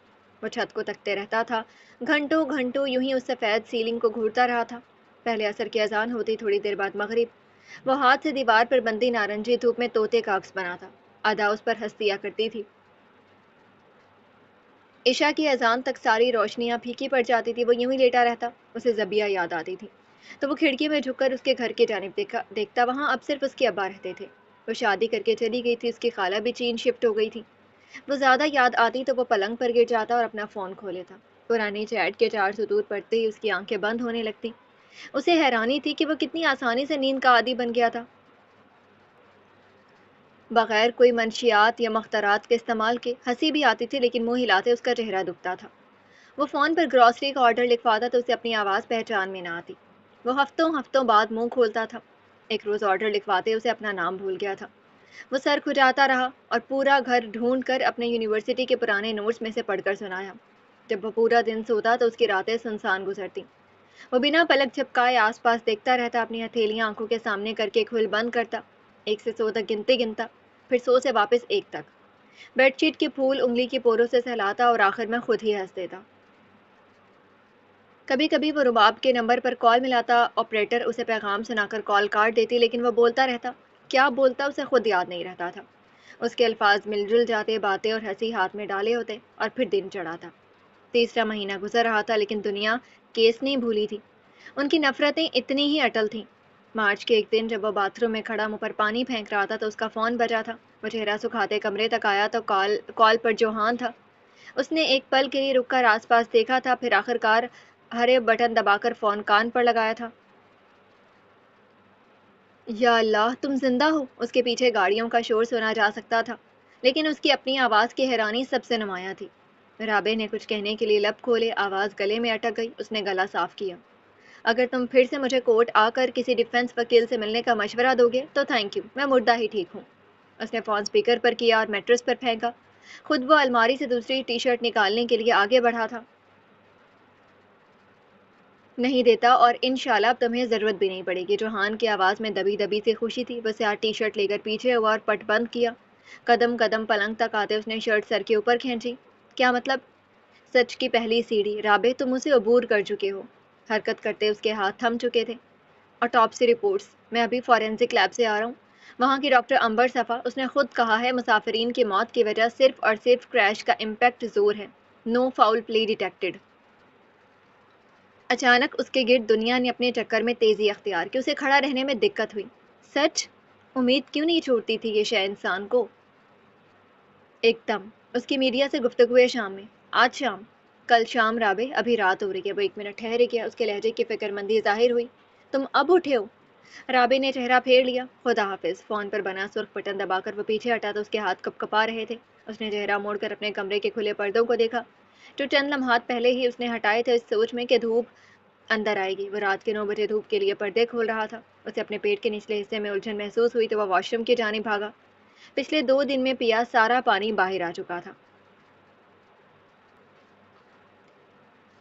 وہ چھت کو تکتے رہتا تھا، گھنٹوں گھنٹوں یوں ہی اس سفید سیلنگ کو گھورتا رہا تھا۔ پہلے عصر کی اذان ہوتی، تھوڑی دیر بعد مغرب۔ وہ ہاتھ سے دیوار پر بندی نارنجی دھوپ میں طوطے کا عکس بناتا، ادا اس پر ہنس دیا کرتی تھی۔ عشاء کی اذان تک ساری روشنیاں پھیکی پڑ جاتی تھی، وہ یوں ہی لیٹا رہتا۔ اسے زبیہ یاد آتی تھی تو وہ کھڑکی میں جھک کر اس کے گھر کی جانب دیکھتا۔ وہاں اب صرف اس کے ابا رہتے تھے۔ وہ شادی کر کے چلی گئی تھی، اس کی خالہ بھی چین شفٹ ہو گئی تھی۔ وہ زیادہ یاد آتی تو وہ پلنگ پر گر جاتا اور اپنا فون کھو لیتا۔ پرانی چیٹ کے 4 سطور پڑھتے ہی اس کی آنکھیں بند ہونے لگتی۔ اسے حیرانی تھی کہ وہ کتنی آسانی سے نیند کا عادی بن گیا تھا، بغیر کوئی منشیات یا مخترات کے استعمال کے۔ ہنسی بھی آتی تھی لیکن منہ ہلاتے اس کا چہرہ دکھتا تھا۔ وہ فون پر گروسری کا آرڈر لکھواتا تو اسے اپنی آواز پہچان میں نہ آتی۔ وہ ہفتوں ہفتوں بعد منہ کھولتا تھا۔ ایک روز آرڈر لکھواتے اسے اپنا نام بھول گیا تھا۔ وہ سر کھجاتا رہا اور پورا گھر ڈھونڈ کر اپنے یونیورسٹی کے پرانے نوٹس میں سے پڑھ کر سنایا۔ جب وہ پورا دن سوتا تو اس کی راتیں سنسان گزرتی۔ وہ بنا پلک جھپکائے آس پاس دیکھتا رہتا، اپنی ہتھیلیاں آنکھوں کے سامنے کر کے کھل بند کرتا، 1 سے 100 تک گنتا، پھر 100 سے واپس 1 تک۔ بیڈ شیٹ کے پھول انگلی کی پوروں سے سہلاتا اور آخر میں خود ہی ہنس دیتا۔ کبھی کبھی وہ رباب کے نمبر پر کال ملاتا، آپریٹر اسے پیغام سنا کر کال کاٹ دیتی، لیکن وہ بولتا رہتا۔ کیا بولتا اسے خود یاد نہیں رہتا تھا۔ اس کے الفاظ مل جل جاتے، باتیں اور ہنسی ہاتھ میں ڈالے ہوتے، اور پھر دن چڑھاتا۔ تیسرا مہینہ گزر رہا تھا لیکن دنیا کیس نہیں بھولی تھی۔ ان کی نفرتیں اتنی ہی اٹل تھیں۔ مارچ کے ایک دن جب وہ باتھ روم میں کھڑا منہ پر پانی پھینک رہا تھا تو اس کا فون بجا تھا۔ وہ چہرہ سکھاتے کمرے تک آیا تو کال پر جوہان تھا۔ اس نے ایک پل کے لیے رک کر آس پاس دیکھا تھا، پھر آخر کار ہرے بٹن دبا کر فون کان پر لگایا تھا۔ یا اللہ، تم زندہ ہو! اس کے پیچھے گاڑیوں کا شور سنا جا سکتا تھا، لیکن اس کی اپنی آواز کی حیرانی سب سے نمایاں تھی۔ رابع نے کچھ کہنے کے لیے لب کھولے، آواز گلے میں اٹک گئی۔ اس نے گلا صاف کیا۔ اگر تم پھر سے مجھے کورٹ آ کر کسی ڈیفنس وکیل سے ملنے کا مشورہ دو گے تو تھینک یو، میں مردہ ہی ٹھیک ہوں۔ اس نے فون سپیکر پر کیا اور میٹرس پر پھینکا۔ خود وہ الماری سے دوسری ٹی شرٹ نکالنے کے لیے آگے بڑھا تھا۔ نہیں دیتا، اور انشاءاللہ اب تمہیں ضرورت بھی نہیں پڑے گی۔ جوہان کی آواز میں دبی دبی سی خوشی تھی۔ وہ سیاہ ٹی شرٹ لے کر پیچھے ہوا اور پٹ بند کیا۔ قدم قدم پلنگ تک آتے اس نے شرٹ سر کے اوپر کھینچی۔ کیا مطلب؟ سچ کی پہلی سیڑھی۔ رابع، تم اسے عبور کر چکے ہو۔ حرکت کرتے اس کے ہاتھ تھم چکے تھے۔ آٹوپسی رپورٹس، میں ابھی فورینسک لیب سے آ رہا ہوں۔ وہاں کی ڈاکٹر عنبر صفا، اس نے خود کہا ہے مسافرین کی موت کی وجہ صرف اور صرف کریش کا امپیکٹ زور ہے۔ نو فاؤل پلے ڈیٹیکٹڈ۔ اچانک اس کے گرد دنیا نے اپنے چکر میں تیزی اختیار کی، اسے کھڑا رہنے میں دقت ہوئی۔ سچ؟ امید کیوں نہیں چھوڑتی تھی یہ شے انسان کو؟ ایک دم۔ اس کی میڈیا سے گفتگو شام میں۔ آج شام؟ کل شام رابع، ابھی رات ہو رہی ہے۔ وہ 1 منٹ ٹھہر گیا، اس کے لہجے کی فکر مندی ظاہر ہوئی۔ تم اب اٹھے ہو؟ رابع نے چہرہ پھیر لیا۔ خدا حافظ۔ فون پر بنا سرخ بٹن دبا کر وہ پیچھے ہٹا تو اس کے ہاتھ کپ کپا رہے تھے۔ اس نے چہرہ موڑ کر اپنے کمرے کے کھلے پردوں کو دیکھا جو چند لمحات پہلے ہی اس نے ہٹائے تھے، اس سوچ میں کہ دھوپ اندر آئے گی۔ وہ رات کے 9 بجے دھوپ کے لیے پردے کھول رہا تھا۔ اسے اپنے پیٹ کے نچلے حصے میں الجھن محسوس ہوئی تو وہ واش روم کی جانب بھاگا۔ پچھلے 2 دن میں پیا سارا پانی باہر آ چکا تھا۔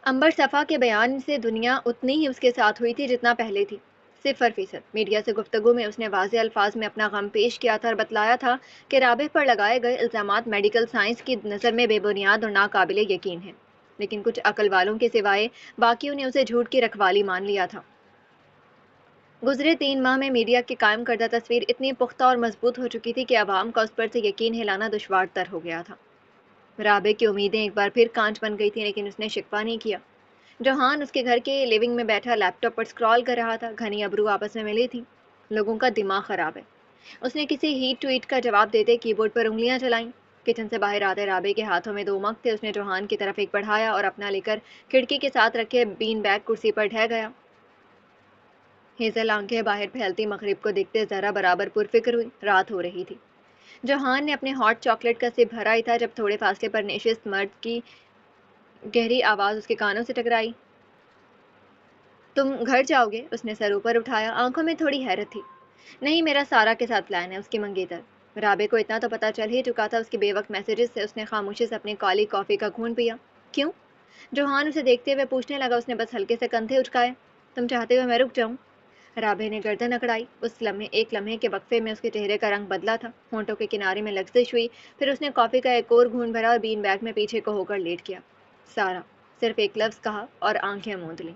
عنبر صفا کے بیان سے دنیا اتنی ہی اس کے ساتھ ہوئی تھی جتنا پہلے تھی، 0%۔ میڈیا سے گفتگو میں اس نے واضح الفاظ میں اپنا غم پیش کیا تھا اور بتلایا تھا کہ رابع پر لگائے گئے الزامات میڈیکل سائنس کی نظر میں بے بنیاد اور ناقابل یقین ہیں، لیکن کچھ عقل والوں کے سوائے باقیوں نے اسے جھوٹ کی رکھوالی مان لیا تھا۔ گزرے 3 ماہ میں میڈیا کی قائم کردہ تصویر اتنی پختہ اور مضبوط ہو چکی تھی کہ عوام کا اس پر سے یقین ہلانا دشوار تر ہو گیا تھا۔ رابع کی امیدیں ایک بار پھر کانچ بن گئی تھیں، لیکن اس نے شکوہ نہیں کیا۔ جوہان اس کے گھر کے لیونگ میں بیٹھا لیپ ٹاپ پر سکرال کر رہا تھا۔ گھنی ابرو آپس میں ملی تھی۔ لوگوں کا دماغ خراب ہے۔ اس نے کسی ہیٹ ٹویٹ کا جواب دیتے کی بورڈ پر انگلیاں چلائیں۔ کچن سے باہر آتے رابع کے ہاتھوں میں 2 مگ تھے۔ اس نے جوہان کی طرف ایک بڑھایا اور اپنا لے کر کھڑکی کے ساتھ رکھے بین بیگ کرسی پر ڈھہ گیا۔ ہیزل آنکھیں باہر پھیلتی مغرب کو دیکھتے ذرا برابر پرفکر ہوئی۔ رات ہو رہی تھی۔ جوہان نے اپنے ہاٹ چاکلیٹ کا سپ بھرا ہی تھا جب تھوڑے فاصلے پر نشست مرد کی گہری آواز اس کے کانوں سے ٹکرائی۔ تم گھر جاؤ گے؟ اس نے سر اوپر اٹھایا، آنکھوں میں تھوڑی حیرت تھی۔ نہیں، میرا سارا کے ساتھ پلان ہے، اس کی منگیتر۔ رابع کو اتنا تو پتہ چل ہی چکا تھا اس کی بے وقت میسیجز سے۔ اس نے خاموشی سے اپنی کالی کافی کا گھونٹ پیا۔ کیوں؟ جوہان اسے دیکھتے ہوئے پوچھنے لگا۔ اس نے بس ہلکے سے کندھے اچکائے۔ تم چاہتے ہو میں رک جاؤں؟ رابع نے گردن اکڑائی۔ ایک لمحے کے وقفے میں اس کے چہرے کا رنگ بدلا تھا، ہونٹوں کے کنارے میں لغزش ہوئی، پھر اس نے کافی کا ایک اور گھونٹ بھرا اور بین بیگ میں پیچھے کو ہو کر لیٹ گیا۔ سارا، صرف ایک لفظ کہا اور آنکھیں موند لیں۔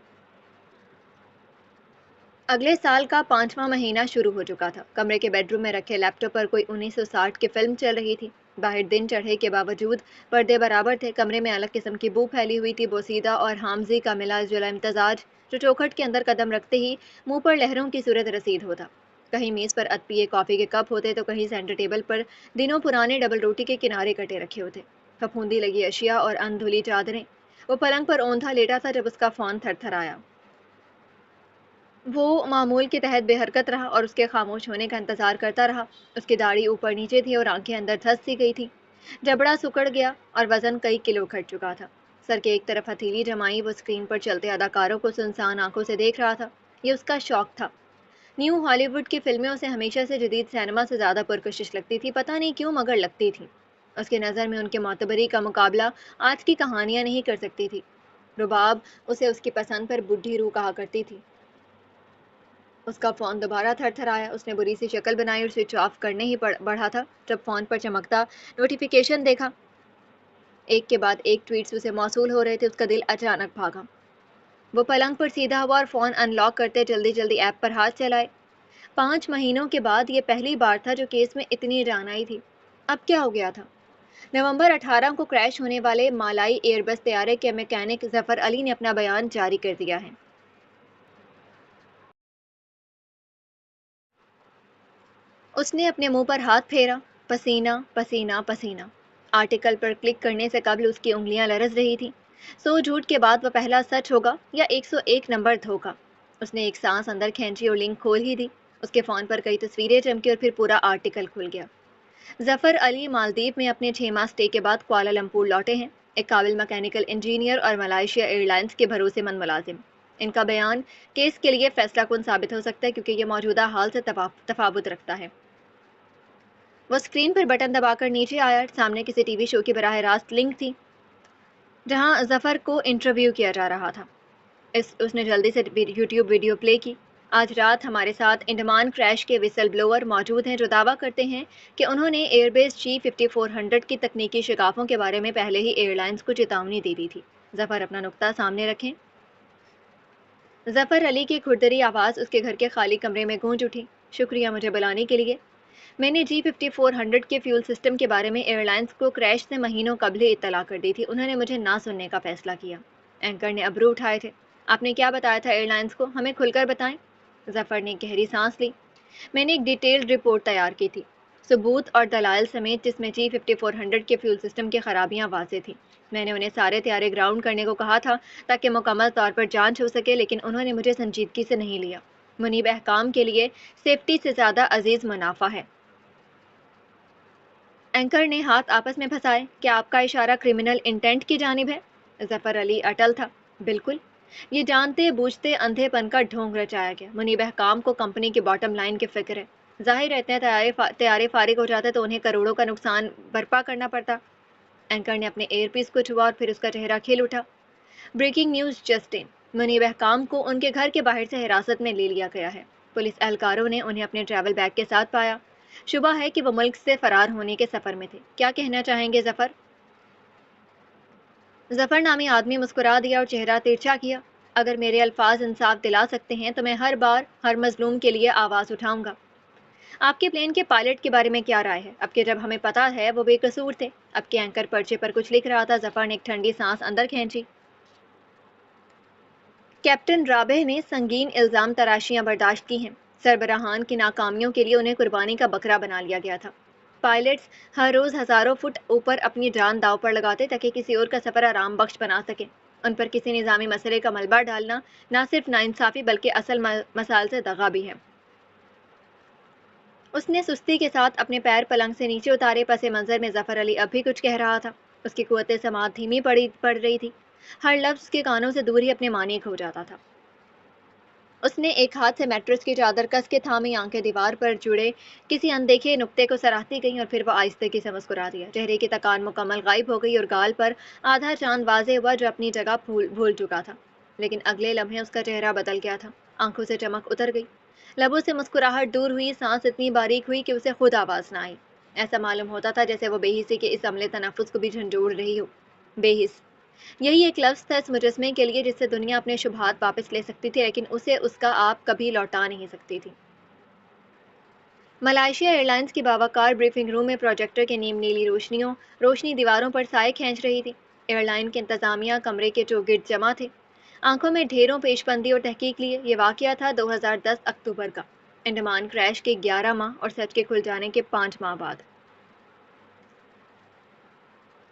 اگلے سال کا 5واں مہینہ شروع ہو چکا تھا۔ کمرے کے بیڈ روم میں رکھے لیپ ٹاپ پر کوئی 1960 کی فلم چل رہی تھی۔ باہر دن چڑھے کے باوجود پردے برابر تھے، کمرے میں الگ قسم کی بو پھیلی ہوئی تھی، بوسیدہ اور حامزی کا ملا جلا امتزاج جو چوکھٹ کے اندر قدم رکھتے ہی منہ پر لہروں کی صورت رسید ہوتا۔ کہیں میز پر اد پیے کافی کے کپ ہوتے تو کہیں سینٹر ٹیبل پر دنوں پرانے ڈبل روٹی کے کنارے کٹے رکھے ہوتے، پھپھوندی لگی اشیاء اور ان دھلی چادریں۔ وہ پلنگ پر اوندا لیٹا تھا جب اس کا فون تھر تھر آیا۔ وہ معمول کے تحت بے حرکت رہا اور اس کے خاموش ہونے کا انتظار کرتا رہا۔ اس کی داڑھی اوپر نیچے تھی اور آنکھیں اندر دھس سی گئی تھی، جبڑا سکڑ گیا اور وزن کئی کلو گھٹ چکا تھا۔ سر کے ایک طرف ہتھیلی جمائی وہ اسکرین پر چلتے اداکاروں کو سنسان آنکھوں سے دیکھ رہا تھا۔ یہ اس کا شوق تھا۔ نیو ہالی ووڈ کی فلموں سے ہمیشہ سے جدید سینما سے زیادہ پرکشش لگتی تھی، پتہ نہیں کیوں مگر لگتی تھی۔ اس کی نظر میں ان کے معتبری کا مقابلہ آج کی کہانیاں نہیں کر سکتی تھی۔ رباب اسے اس کی پسند پر بڈھی روح کہا کرتی تھی۔ اس کا فون دوبارہ تھر تھر آیا۔ اس نے بری سی شکل بنائی اور سوئچ آف کرنے ہی بڑھا تھا جب فون پر چمکتا نوٹیفیکیشن دیکھا۔ ایک کے بعد ایک ٹویٹس اسے موصول ہو رہے تھے۔ اس کا دل اچانک بھاگا۔ وہ پلنگ پر سیدھا ہوا اور فون ان لاک کرتے جلدی جلدی ایپ پر ہاتھ چلائے۔ 5 مہینوں کے بعد یہ پہلی بار تھا جو کیس میں اتنی جان آئی تھی۔ اب کیا ہو گیا تھا؟ نومبر 18 کو کریش ہونے والے مالائی ایئر بس طیارے کے میکینک ظفر علی نے اپنا بیان جاری کر دیا ہے۔ اس نے اپنے منہ پر ہاتھ پھیرا۔ پسینہ پسینہ پسینہ۔ آرٹیکل پر کلک کرنے سے قبل اس کی انگلیاں لرز رہی تھیں۔ 100 جھوٹ کے بعد وہ پہلا سچ ہوگا یا 101 نمبر دھوکا؟ اس نے ایک سانس اندر کھینچی اور لنک کھول ہی دی۔ اس کے فون پر کئی تصویریں چمکی اور پھر پورا آرٹیکل کھل گیا۔ ظفر علی مالدیپ میں اپنے 6 ماہ سٹے کے بعد کوالالمپور لوٹے ہیں، ایک قابل میکینیکل انجینئر اور ملائیشیا ایئر لائنز کے بھروسے مند ملازم۔ ان کا بیان کیس کے لیے فیصلہ کن ثابت ہو سکتا ہے کیونکہ یہ موجودہ حال سے تفاوت رکھتا ہے۔ وہ اسکرین پر بٹن دبا کر نیچے آیا۔ سامنے کسی ٹی وی شو کی براہ راست لنک تھی جہاں ظفر کو انٹرویو کیا جا رہا تھا۔ اس نے جلدی سے یوٹیوب ویڈیو پلے کی۔ آج رات ہمارے ساتھ انڈمان کریش کے وسل بلوور موجود ہیں جو دعویٰ کرتے ہیں کہ انہوں نے ایئر بیس G5400 کی تکنیکی شگافوں کے بارے میں پہلے ہی ایئر لائنز کو چیتونی دے دی تھی۔ ظفر اپنا نقطہ سامنے رکھیں۔ ظفر علی کی کھردری آواز اس کے گھر کے خالی کمرے میں گونج اٹھی۔ شکریہ مجھے بلانے کے لیے۔ میں نے G5400 کے فیول سسٹم کے بارے میں ایئر لائنز کو کریش سے مہینوں قبل ہی اطلاع کر دی تھی، انہوں نے مجھے نہ سننے کا فیصلہ کیا۔ اینکر نے ابرو اٹھائے تھے۔ آپ نے کیا بتایا تھا ایئر لائنز کو؟ ہمیں کھل کر بتائیں۔ ظفر نے گہری سانس لی۔ میں نے ایک ڈیٹیلڈ رپورٹ تیار کی تھی، ثبوت اور دلائل سمیت، جس میں G5400 کے فیول سسٹم کی خرابیاں واضح تھیں۔ میں نے انہیں سارے طیارے گراؤنڈ کرنے کو کہا تھا تاکہ مکمل طور پر جانچ ہو سکے، لیکن انہوں نے مجھے سنجیدگی سے نہیں لیا۔ منیب احکام کے لیے سیفٹی سے زیادہ عزیز منافع ہے۔ اینکر نے ہاتھ آپس میں پھنسائے۔ کیا آپ کا اشارہ کرمنل انٹینٹ کی جانب ہے؟ ظفر علی اٹل تھا۔ بالکل۔ یہ جانتے بوجھتے اندھے پن کا ڈھونگ رچایا گیا۔ منیب احکام کو کمپنی کی باٹم لائن کی فکر ہے۔ ظاہر رہتے ہیں طیارے فارغ ہو جاتے تو انہیں کروڑوں کا نقصان برپا کرنا پڑتا۔ اینکر نے اپنے ایئر پیس کو چھوا اور پھر اس کا چہرہ کھل اٹھا۔ Breaking news just in. Munib احکام کو ان کے گھر کے باہر سے حراست میں لے لیا گیا ہے۔ پولیس اہلکاروں نے انہیں اپنے ٹریول بیگ کے ساتھ پایا۔ شبہ ہے کہ وہ ملک سے فرار ہونے کے سفر میں تھے۔ کیا کہنا چاہیں گے ظفر؟ ظفر نامی آدمی مسکرا دیا اور چہرہ ترچھا کیا۔ اگر میرے الفاظ انصاف دلا سکتے ہیں تو میں ہر بار ہر مظلوم کے لیے آواز اٹھاؤں گا۔ آپ کے پلین کے پائلٹ کے بارے میں کیا رائے ہے؟ اب کہ جب ہمیں پتہ ہے وہ بے قصور تھے۔ اب کے اینکر پرچے پر کچھ لکھ رہا تھا۔ ظفر نے ایک ٹھنڈی سانس اندر کھینچی۔ کیپٹن رابح نے سنگین الزام تراشیاں برداشت کی ہیں۔ سربراہان کی ناکامیوں کے لیے انہیں قربانی کا بکرا بنا لیا گیا تھا۔ پائلٹس ہر روز ہزاروں فٹ اوپر اپنی جان داؤ پر لگاتے تاکہ کسی اور کا سفر آرام بخش بنا سکے۔ ان پر کسی نظامی مسئلے کا ملبہ ڈالنا نہ صرف ناانصافی بلکہ اصل مسائل سے دغا بھی ہے۔ اس نے سستی کے ساتھ اپنے پیر پلنگ سے نیچے اتارے۔ پس منظر میں ظفر علی اب بھی کچھ کہہ رہا تھا۔ اس کی قوت سماعت دھیمی پڑ رہی تھی۔ ہر لفظ کے کانوں سے دور ہی اپنے معنی کھو جاتا تھا۔ اس نے ایک ہاتھ سے میٹرس کی چادر کس کے تھامی، آنکھیں دیوار پر جڑے کسی اندیکھے نقطے کو سراہتی گئیں اور پھر وہ آہستگی سے مسکرا دیا۔ چہرے کی تکان مکمل غائب ہو گئی اور گال پر آدھا چاند واضح ہوا جو اپنی جگہ بھول چکا تھا، لیکن اگلے لمحے اس کا چہرہ بدل گیا تھا۔ آنکھوں سے چمک اتر گئی، لبوں سے مسکراہٹ دور ہوئی، سانس اتنی باریک ہوئی کہ اسے خود آواز نہ آئی۔ ایسا معلوم ہوتا تھا جیسے وہ بے حسی کے اس عملے تنفس کو بھی جھنجھوڑ رہی ہو۔ بے حس یہی ایک لفظ تھا اس مجسمے کے لیے جس سے دنیا اپنے شبہات واپس لے سکتی تھی، لیکن اسے اس کا آپ کبھی لوٹا نہیں سکتی تھی۔ ملائیشیا ایئر لائنز کی باوقار بریفنگ روم میں پروجیکٹر کی نیم نیلی روشنی دیواروں پر سائے کھینچ رہی تھی۔ ایئر لائن کے انتظامیہ کمرے کے چوگرد جمع تھے، آنکھوں میں ڈھیروں پیش بندی اور تحقیق لیے۔ یہ واقعہ تھا 2010 اکتوبر کا، انڈمان کریش کے 11 ماہ اور سچ کے کھل جانے کے 5 ماہ بعد۔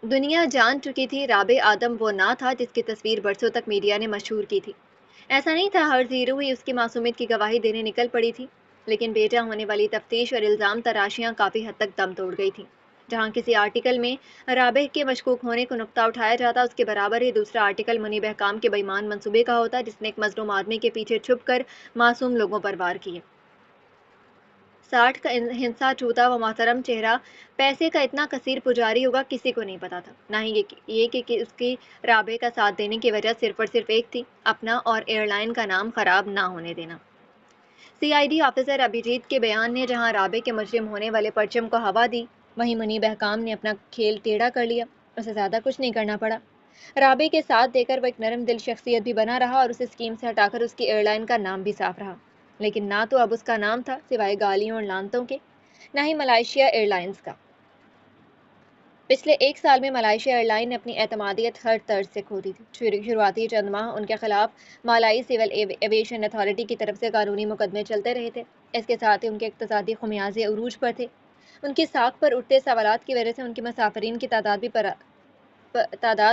دنیا جان چکی تھی رابع آدم وہ نہ تھا جس کی تصویر برسوں تک میڈیا نے مشہور کی تھی۔ ایسا نہیں تھا ہر زیرو ہی اس کی معصومیت کی گواہی دینے نکل پڑی تھی، لیکن بیجا ہونے والی تفتیش اور الزام تراشیاں کافی حد تک دم توڑ گئی تھیں۔ جہاں کسی آرٹیکل میں رابع کے مشکوک ہونے کو نقطہ اٹھایا جاتا، اس کے برابر ہی دوسرا آرٹیکل منیب احکام کے بےایمان منصوبے کا ہوتا جس نے ایک مظلوم آدمی کے پیچھے چھپ کر معصوم لوگوں پر وار کیے۔ 60 کا ہنسا چوتا وہ محترم چہرہ پیسے کا اتنا کثیر پجاری ہوگا کسی کو نہیں پتا تھا، نہ ہی یہ کہ اس کی رابع کا ساتھ دینے کی وجہ صرف اور صرف ایک تھی، اپنا اور ایئر لائن کا نام خراب نہ ہونے دینا۔ سی آئی ڈی آفیسر ابھیجیت کے بیان نے جہاں رابع کے مجرم ہونے والے پرچم کو ہوا دی، وہیں منیب احکام نے اپنا کھیل ٹیڑھا کر لیا۔ اسے زیادہ کچھ نہیں کرنا پڑا، رابع کے ساتھ دے کر وہ ایک نرم دل شخصیت بھی بنا رہا اور اسے اسکیم سے ہٹا کر اس کی ایئر لائن کا نام بھی صاف رہا۔ لیکن نہ تو اب اس کا نام تھا سوائے گالیوں اور لعنتوں کے، نہ ہی ملائیشیا ایئر لائنز کا۔ پچھلے ایک سال میں ملائیشیا ایئر لائن نے اپنی اعتمادیت ہر طرز سے کھو دی تھی۔ شروعاتی چند ماہ ان کے خلاف مالائی سول ایویشن اتھارٹی کی طرف سے قانونی مقدمے چلتے رہے تھے، اس کے ساتھ ہی ان کے اقتصادی خمیازے عروج پر تھے۔ ان کی ساکھ پر اٹھتے سوالات کی وجہ سے ان کے مسافرین کی تعداد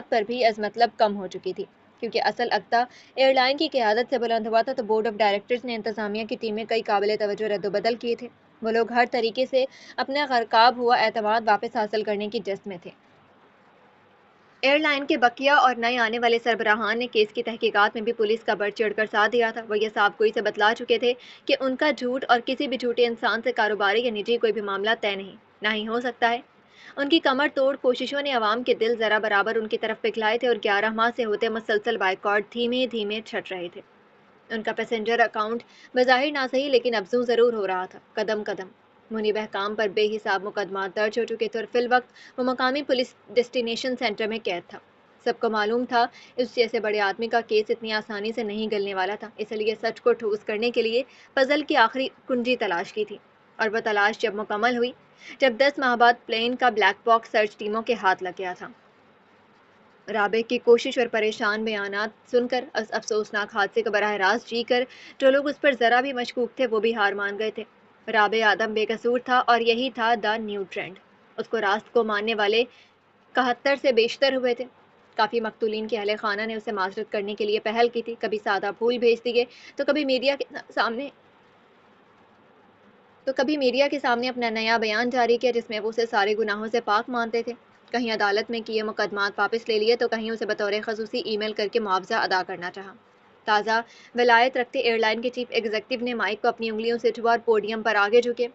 پر بھی از مطلب کم ہو چکی تھی، کیونکہ اصل اقتا ایئر لائن کی قیادت سے بلند ہوا تھا تو بورڈ آف ڈائریکٹرز نے انتظامیہ کی ٹیم میں کئی قابل توجہ رد و بدل کیے تھے۔ وہ لوگ ہر طریقے سے اپنا غرقاب ہوا اعتماد واپس حاصل کرنے کی جست میں تھے۔ ایئر لائن کے بقیہ اور نئے آنے والے سربراہان نے کیس کی تحقیقات میں بھی پولیس کا بڑھ چڑھ کر ساتھ دیا تھا۔ وہ یہ صاف گوئی سے بتلا چکے تھے کہ ان کا جھوٹ اور کسی بھی جھوٹے انسان سے کاروباری یا نجی کوئی بھی معاملہ طے نہیں، نہ ہی ہو سکتا ہے۔ ان کی کمر توڑ کوششوں نے عوام کے دل ذرا برابر ان کی طرف پگھلائے تھے اور 11 ماہ سے ہوتے مسلسل بائیکاٹ دھیمے دھیمے چھٹ رہے تھے۔ ان کا پیسنجر اکاؤنٹ بظاہر نہ صحیح لیکن افزوں ضرور ہو رہا تھا۔ قدم قدم منیب احکام پر بے حساب مقدمات درج ہو چکے تھے اور فی الوقت وہ مقامی پولیس ڈیسٹینیشن سینٹر میں قید تھا۔ سب کو معلوم تھا اس جیسے بڑے آدمی کا کیس اتنی آسانی سے نہیں گلنے والا تھا، اس لیے سچ کو ٹھوس کرنے کے لیے پزل کی آخری کنجی تلاش کی تھی، اور وہ تلاش جب مکمل ہوئی، جب 10 ماہ بعد پلین کا بلیک باکس سرچ ٹیموں کے ہاتھ لگ گیا تھا۔ رابع کی کوشش اور پریشان بیانات سن کر، اس افسوسناک حادثے کو براہ راست جی کر، جو لوگ اس پر ذرا بھی مشکوک تھے وہ بھی ہار مان گئے تھے۔ رابع آدم بے قصور تھا اور یہی تھا دا نیو ٹرینڈ۔ اس کو راست کو ماننے والے 71 سے بیشتر ہوئے تھے۔ کافی مقتولین کے اہل خانہ نے اسے معذرت کرنے کے لیے پہل کی تھی، کبھی سادہ پھول بھیج دیے تو کبھی میڈیا کے سامنے اپنا نیا بیان جاری کیا جس میں وہ اسے سارے گناہوں سے پاک مانتے تھے۔ کہیں عدالت میں کیے مقدمات واپس لے لیے تو کہیں اسے بطور خصوصی ای میل کر کے معاوضہ ادا کرنا چاہا۔ تازہ ولایت رکھتے ایئر لائن کے چیف ایگزیکٹو نے مائک کو اپنی انگلیوں سے چھوا اور پوڈیم پر آگے جھکے۔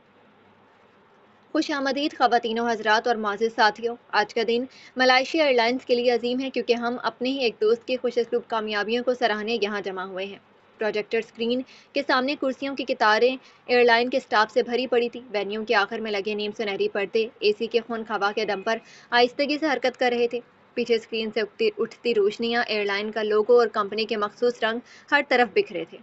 خوش آمدید خواتین و حضرات اور معزز ساتھیوں، آج کا دن ملائیشیا ایئر لائنز کے لیے عظیم ہے کیونکہ ہم اپنے ہی ایک دوست کی خوش اسلوب کامیابیوں کو سراہنے یہاں جمع ہوئے ہیں۔ پروجیکٹر اسکرین کے سامنے کرسیوں کی قطاریں ایئر لائن کے سٹاف سے بھری پڑی تھی۔ وینیو کے آخر میں لگے نیم سنہری پردے اے سی کے خون خوا کے دم پر آہستگی سے حرکت کر رہے تھے۔ پیچھے اسکرین سے اٹھتی روشنیاں، ایئر لائن کا لوگو اور کمپنی کے مخصوص رنگ ہر طرف بکھرے تھے۔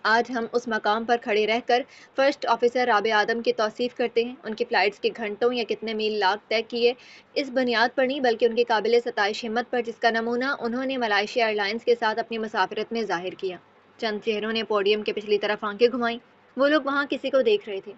آج ہم اس مقام پر کھڑے رہ کر فرسٹ آفیسر رابع آدم کی توصیف کرتے ہیں، ان کی فلائٹس کے گھنٹوں یا کتنے میل لاگ طے کیے اس بنیاد پر نہیں بلکہ ان کی قابل ستائش ہمت پر جس کا نمونہ انہوں نے ملائیشیا ایئر لائنز کے ساتھ اپنی مسافرت میں ظاہر کیا۔ چند چہروں نے پوڈیم کے پچھلی طرف آنکھیں گھمائیں، وہ لوگ وہاں کسی کو دیکھ رہے تھے۔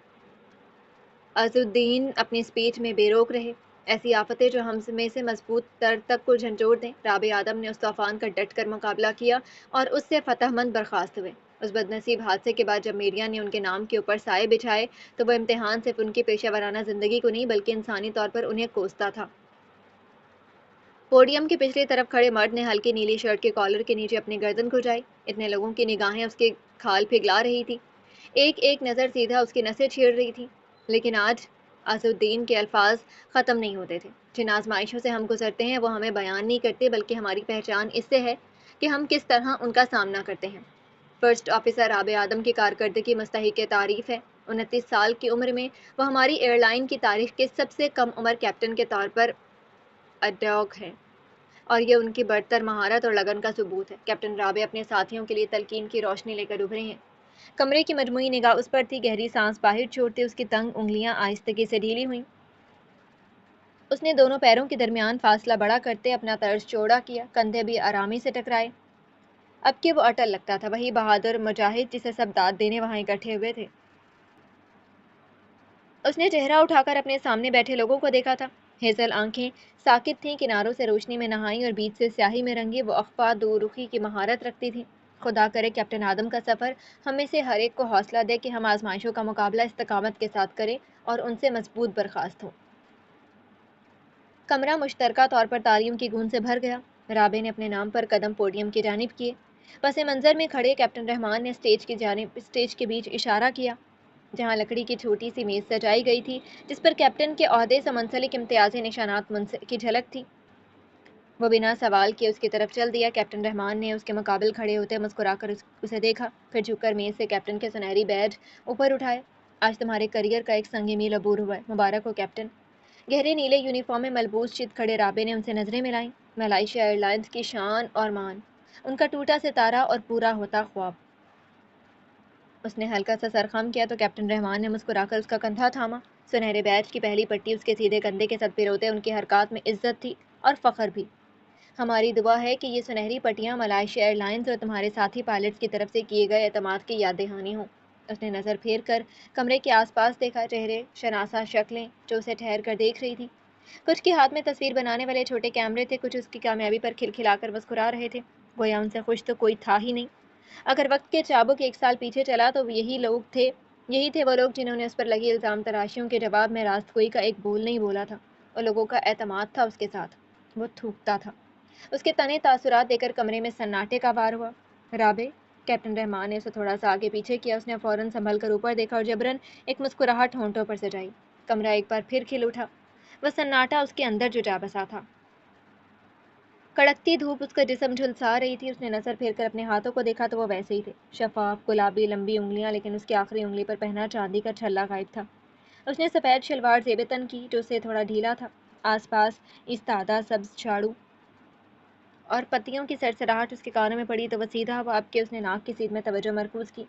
عزالدین اپنی اسپیچ میں بے روک رہے۔ ایسی آفتیں جو ہم میں سے مضبوط تر تک کو جھنجھوڑ دیں۔ رابع آدم نے اس طوفان کا ڈٹ کر مقابلہ کیا اور اس سے فتح مند برخاست ہوئے۔ اس بدنصیب حادثے کے بعد جب میڈیا نے ان کے نام کے اوپر سائے بچھائے تو وہ امتحان صرف ان کی پیشہ ورانہ زندگی کو نہیں بلکہ انسانی طور پر انہیں کوستا تھا۔ پوڈیم کی پچھلی طرف کھڑے مرد نے ہلکی نیلی شرٹ کے کالر کے نیچے اپنی گردن کھجائی۔ اتنے لوگوں کی نگاہیں اس کے کھال پگھلا رہی تھی، ایک ایک نظر سیدھا اس کی نسیں چھیڑ رہی تھی۔ لیکن آج عزالدین کے الفاظ ختم نہیں ہوتے تھے۔ جن آزمائشوں سے ہم گزرتے ہیں وہ ہمیں بیان نہیں کرتے بلکہ ہماری پہچان اس سے ہے کہ ہم کس طرح ان کا سامنا کرتے ہیں۔ فرسٹ آفیسر رابع آدم کی کارکردگی مستحق تعریف ہے۔ 29 سال کی عمر میں وہ ہماری ایئر لائن کی تاریخ کے سب سے کم عمر کیپٹن کے طور پر اڈاگ ہے۔ اور یہ ان کی برتر مہارت اور لگن کا ثبوت ہے۔ کیپٹن رابع اپنے ساتھیوں کے لیے تلقین کی روشنی لے کر ابھرے ہیں۔ کمرے کی مجموعی نگاہ اس پر تھی، گہری سانس باہر چھوڑتے اس کی تنگ انگلیاں آہستگی سے ڈھیلی ہوئیں۔ اس نے دونوں پیروں کے درمیان فاصلہ بڑا کرتے اپنا طرز چوڑا کیا، کندھے بھی آرامی سے ٹکرائے۔ اب کہ وہ اٹل لگتا تھا، وہی بہادر مجاہد جسے سب داد دینے وہاں اکٹھے ہوئے تھے۔ اس نے چہرہ اٹھا کر اپنے سامنے بیٹھے لوگوں کو دیکھا تھا۔ ہیزل آنکھیں ساکت تھیں، کناروں سے روشنی میں نہائیں اور بیچ سے سیاہی میں رنگی، وہ اخفا دور رخی کی مہارت رکھتی تھیں۔ خدا کرے کیپٹن آدم کا سفر ہم میں سے ہر ایک کو حوصلہ دے کہ ہم آزمائشوں کا مقابلہ استقامت کے ساتھ کریں اور ان سے مضبوط برخاست ہوں۔ کمرہ مشترکہ طور پر تالیوں کی گونج سے بھر گیا۔ رابع نے اپنے نام پر قدم پوڈیم کی جانب کیے۔ پس منظر میں کھڑے کیپٹن رحمان نے اسٹیج کے بیچ اشارہ کیا، جہاں لکڑی کی چھوٹی سی میز سجائی گئی تھی جس پر کیپٹن کے عہدے سے منسلک امتیازی نشانات کی جھلک تھی۔ وہ بنا سوال کیے اس کی طرف چل دیا۔ کیپٹن رحمان نے اس کے مقابل کھڑے ہوتے مسکرا کر اسے دیکھا، پھر جھک کر میز سے کیپٹن کے سنہری بیج اوپر اٹھائے۔ آج تمہارے کیریئر کا ایک سنگ میل عبور ہوا ہے، مبارک ہو کیپٹن۔ گہرے نیلے یونیفارم میں ملبوس چت کھڑے رابع نے ان سے نظریں ملائیں۔ ملائیشیا ایئر لائنز کی شان اور مان، ان کا ٹوٹا ستارہ اور پورا ہوتا خواب۔ اس نے ہلکا سا سر خم کیا تو کیپٹن رحمان نے مسکرا کر اس کا کندھا تھاما۔ سنہرے بیج کی پہلی پٹی اس کے سیدھے کندھے کے ساتھ پیروتے ان کی حرکات میں عزت تھی اور فخر بھی۔ ہماری دعا ہے کہ یہ سنہری پٹیاں ملائیشیا ایئر لائنز اور تمہارے ساتھی پائلٹس کی طرف سے کیے گئے اعتماد کی یاد دہانی ہوں۔ اس نے نظر پھیر کر کمرے کے آس پاس دیکھا، چہرے شناسا شکلیں جو اسے ٹھہر کر دیکھ رہی تھی۔ کچھ کے ہاتھ میں تصویر بنانے والے چھوٹے کیمرے تھے، کچھ اس کی کامیابی پر کھلکھلا کر مسکرا رہے تھے، گویا ان سے خوش تو کوئی تھا ہی نہیں۔ اگر وقت کے چابک 1 سال پیچھے چلا تو یہی تھے وہ لوگ جنہوں نے اس پر لگی الزام تراشیوں کے جواب میں راست گوئی کا ایک بول نہیں بولا تھا۔ ان لوگوں کا اعتماد تھا اس کے ساتھ، وہ تھوکتا تھا۔ اس کے تنے تاثرات دے کر کمرے میں سناٹے کا وار ہوا۔ رابع، کیپٹن رحمان نے اسے تھوڑا سا آگے پیچھے کیا۔ اس نے فوراً سنبھل کر اوپر دیکھا اور جبراً ایک مسکراہٹ ہونٹوں پر سجائی۔ کمرہ ایک بار پھر کھل اٹھا، وہ سناٹا اس کے اندر جو جا بسا تھا۔ کڑکتی دھوپ اس کا جسم جھلسا رہی تھی۔ اس نے نظر پھیر کر اپنے ہاتھوں کو دیکھا تو وہ ویسے ہی تھے، شفاف گلابی لمبی انگلیاں، لیکن اس کی آخری انگلی پر پہنا چاندی کا چھلا غائب تھا۔ اس نے سفید شلوار زیب تن کی جو اسے تھوڑا ڈھیلا تھا، آس پاس ایستادہ سبز جھاڑو اور پتیوں کی سرسراہٹ اس کے کانوں میں پڑی تو وہ سیدھا ہوا۔ اب کہ اس نے ناک کی سیدھ میں توجہ مرکوز کی،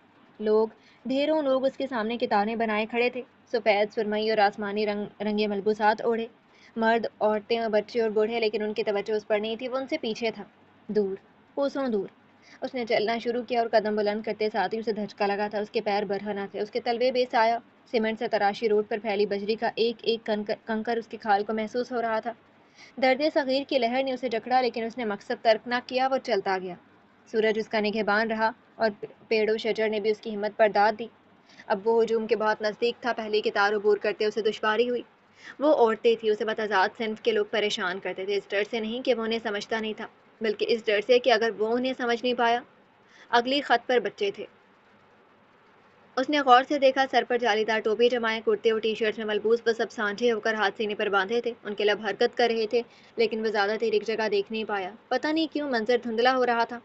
ڈھیروں لوگ اس کے سامنے کتاریں بنائے کھڑے تھے، سفید سرمئی اور آسمانی رنگے ملبوسات اوڑھے، مرد، عورتیں اور بچے اور بوڑھے، لیکن ان کی توجہ اس پر نہیں تھی، وہ ان سے پیچھے تھا، دور، کوسوں دور۔ اس نے چلنا شروع کیا اور قدم بلند کرتے ساتھ ہی اسے دھچکا لگا تھا۔ اس کے پیر برہنہ تھے، اس کے تلوے بے سایہ، سیمنٹ سے تراشی روڈ پر پھیلی بجری کا ایک ایک کنکر اس کی کھال کو محسوس ہو رہا تھا۔ درد صغیر کی لہر نے اسے جکڑا، لیکن اس نے مقصد ترک نہ کیا، وہ چلتا گیا۔ سورج اس کا نگہبان رہا اور پیڑ و شجر نے بھی اس کی ہمت پر داد دی۔ اب وہ ہجوم کے بہت نزدیک تھا، پہلی قطار عبور کرتے اسے دشواری ہوئی۔ وہ عورتیں تھیں، اسے متضاد صنف کے لوگ پریشان کرتے تھے، اس ڈر سے نہیں کہ وہ انہیں سمجھتا نہیں تھا، بلکہ اس ڈر سے کہ اگر وہ انہیں سمجھ نہیں پایا۔ اگلی خط پر بچے تھے۔ اس نے غور سے دیکھا، سر پر جالی دار ٹوپی جمائے، کرتے اور ٹی شرٹس میں ملبوس وہ سب سانجھے ہو کر ہاتھ سینے پر باندھے تھے، ان کے لب حرکت کر رہے تھے، لیکن وہ زیادہ دیر ایک جگہ دیکھ نہیں پایا، پتہ نہیں کیوں منظر دھندلا ہو رہا تھا۔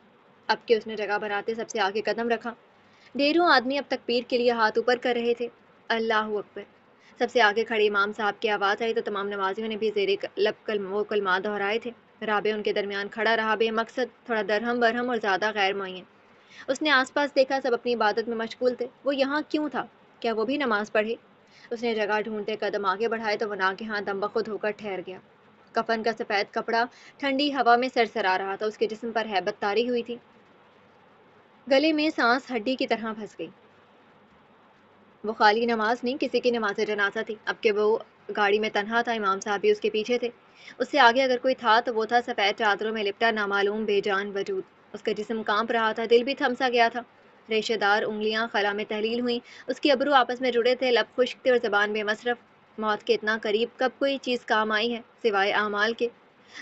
اب کہ اس نے جگہ بناتے سب سے آگے قدم رکھا، ڈھیروں آدمی اب تکبیر کے لیے ہاتھ اوپر کر رہے تھے، اللہ اکبر۔ سب سے آگے کھڑے امام صاحب کی آواز آئی تو تمام نمازیوں نے بھی زیر لب وہ کلمات دہرائے تھے۔ رابع ان کے درمیان کھڑا رہا، بے مقصد، تھوڑا درہم برہم اور زیادہ غیر معین۔ اس نے آس پاس دیکھا، سب اپنی عبادت میں مشغول تھے، وہ یہاں کیوں تھا؟ کیا وہ بھی نماز پڑھے؟ اس نے جگہ ڈھونڈتے قدم آگے بڑھائے تو وہ ناگہاں دم بخود ہو کر ٹھہر گیا۔ کفن کا سفید کپڑا ٹھنڈی ہوا میں سرسرا رہا تھا، اس کے جسم پر ہیبت طاری ہوئی تھی، گلے میں سانس ہڈی کی طرح پھنس گئی۔ وہ خالی نماز نہیں، کسی کی نماز جنازہ تھی۔ اب کہ وہ گاڑی میں تنہا تھا، امام صاحب بھی اس کے پیچھے تھے، اس سے آگے اگر کوئی تھا تو وہ تھا سفید چادروں میں لپٹا نامعلوم بے جان وجود۔ اس کا جسم کانپ رہا تھا، دل بھی تھم سا گیا تھا، ریشے دار انگلیاں خلا میں تحلیل ہوئیں، اس کے ابرو آپس میں جڑے تھے، لب خشک تھے اور زبان بے مصرف۔ موت کے اتنا قریب کب کوئی چیز کام آئی ہے سوائے اعمال کے؟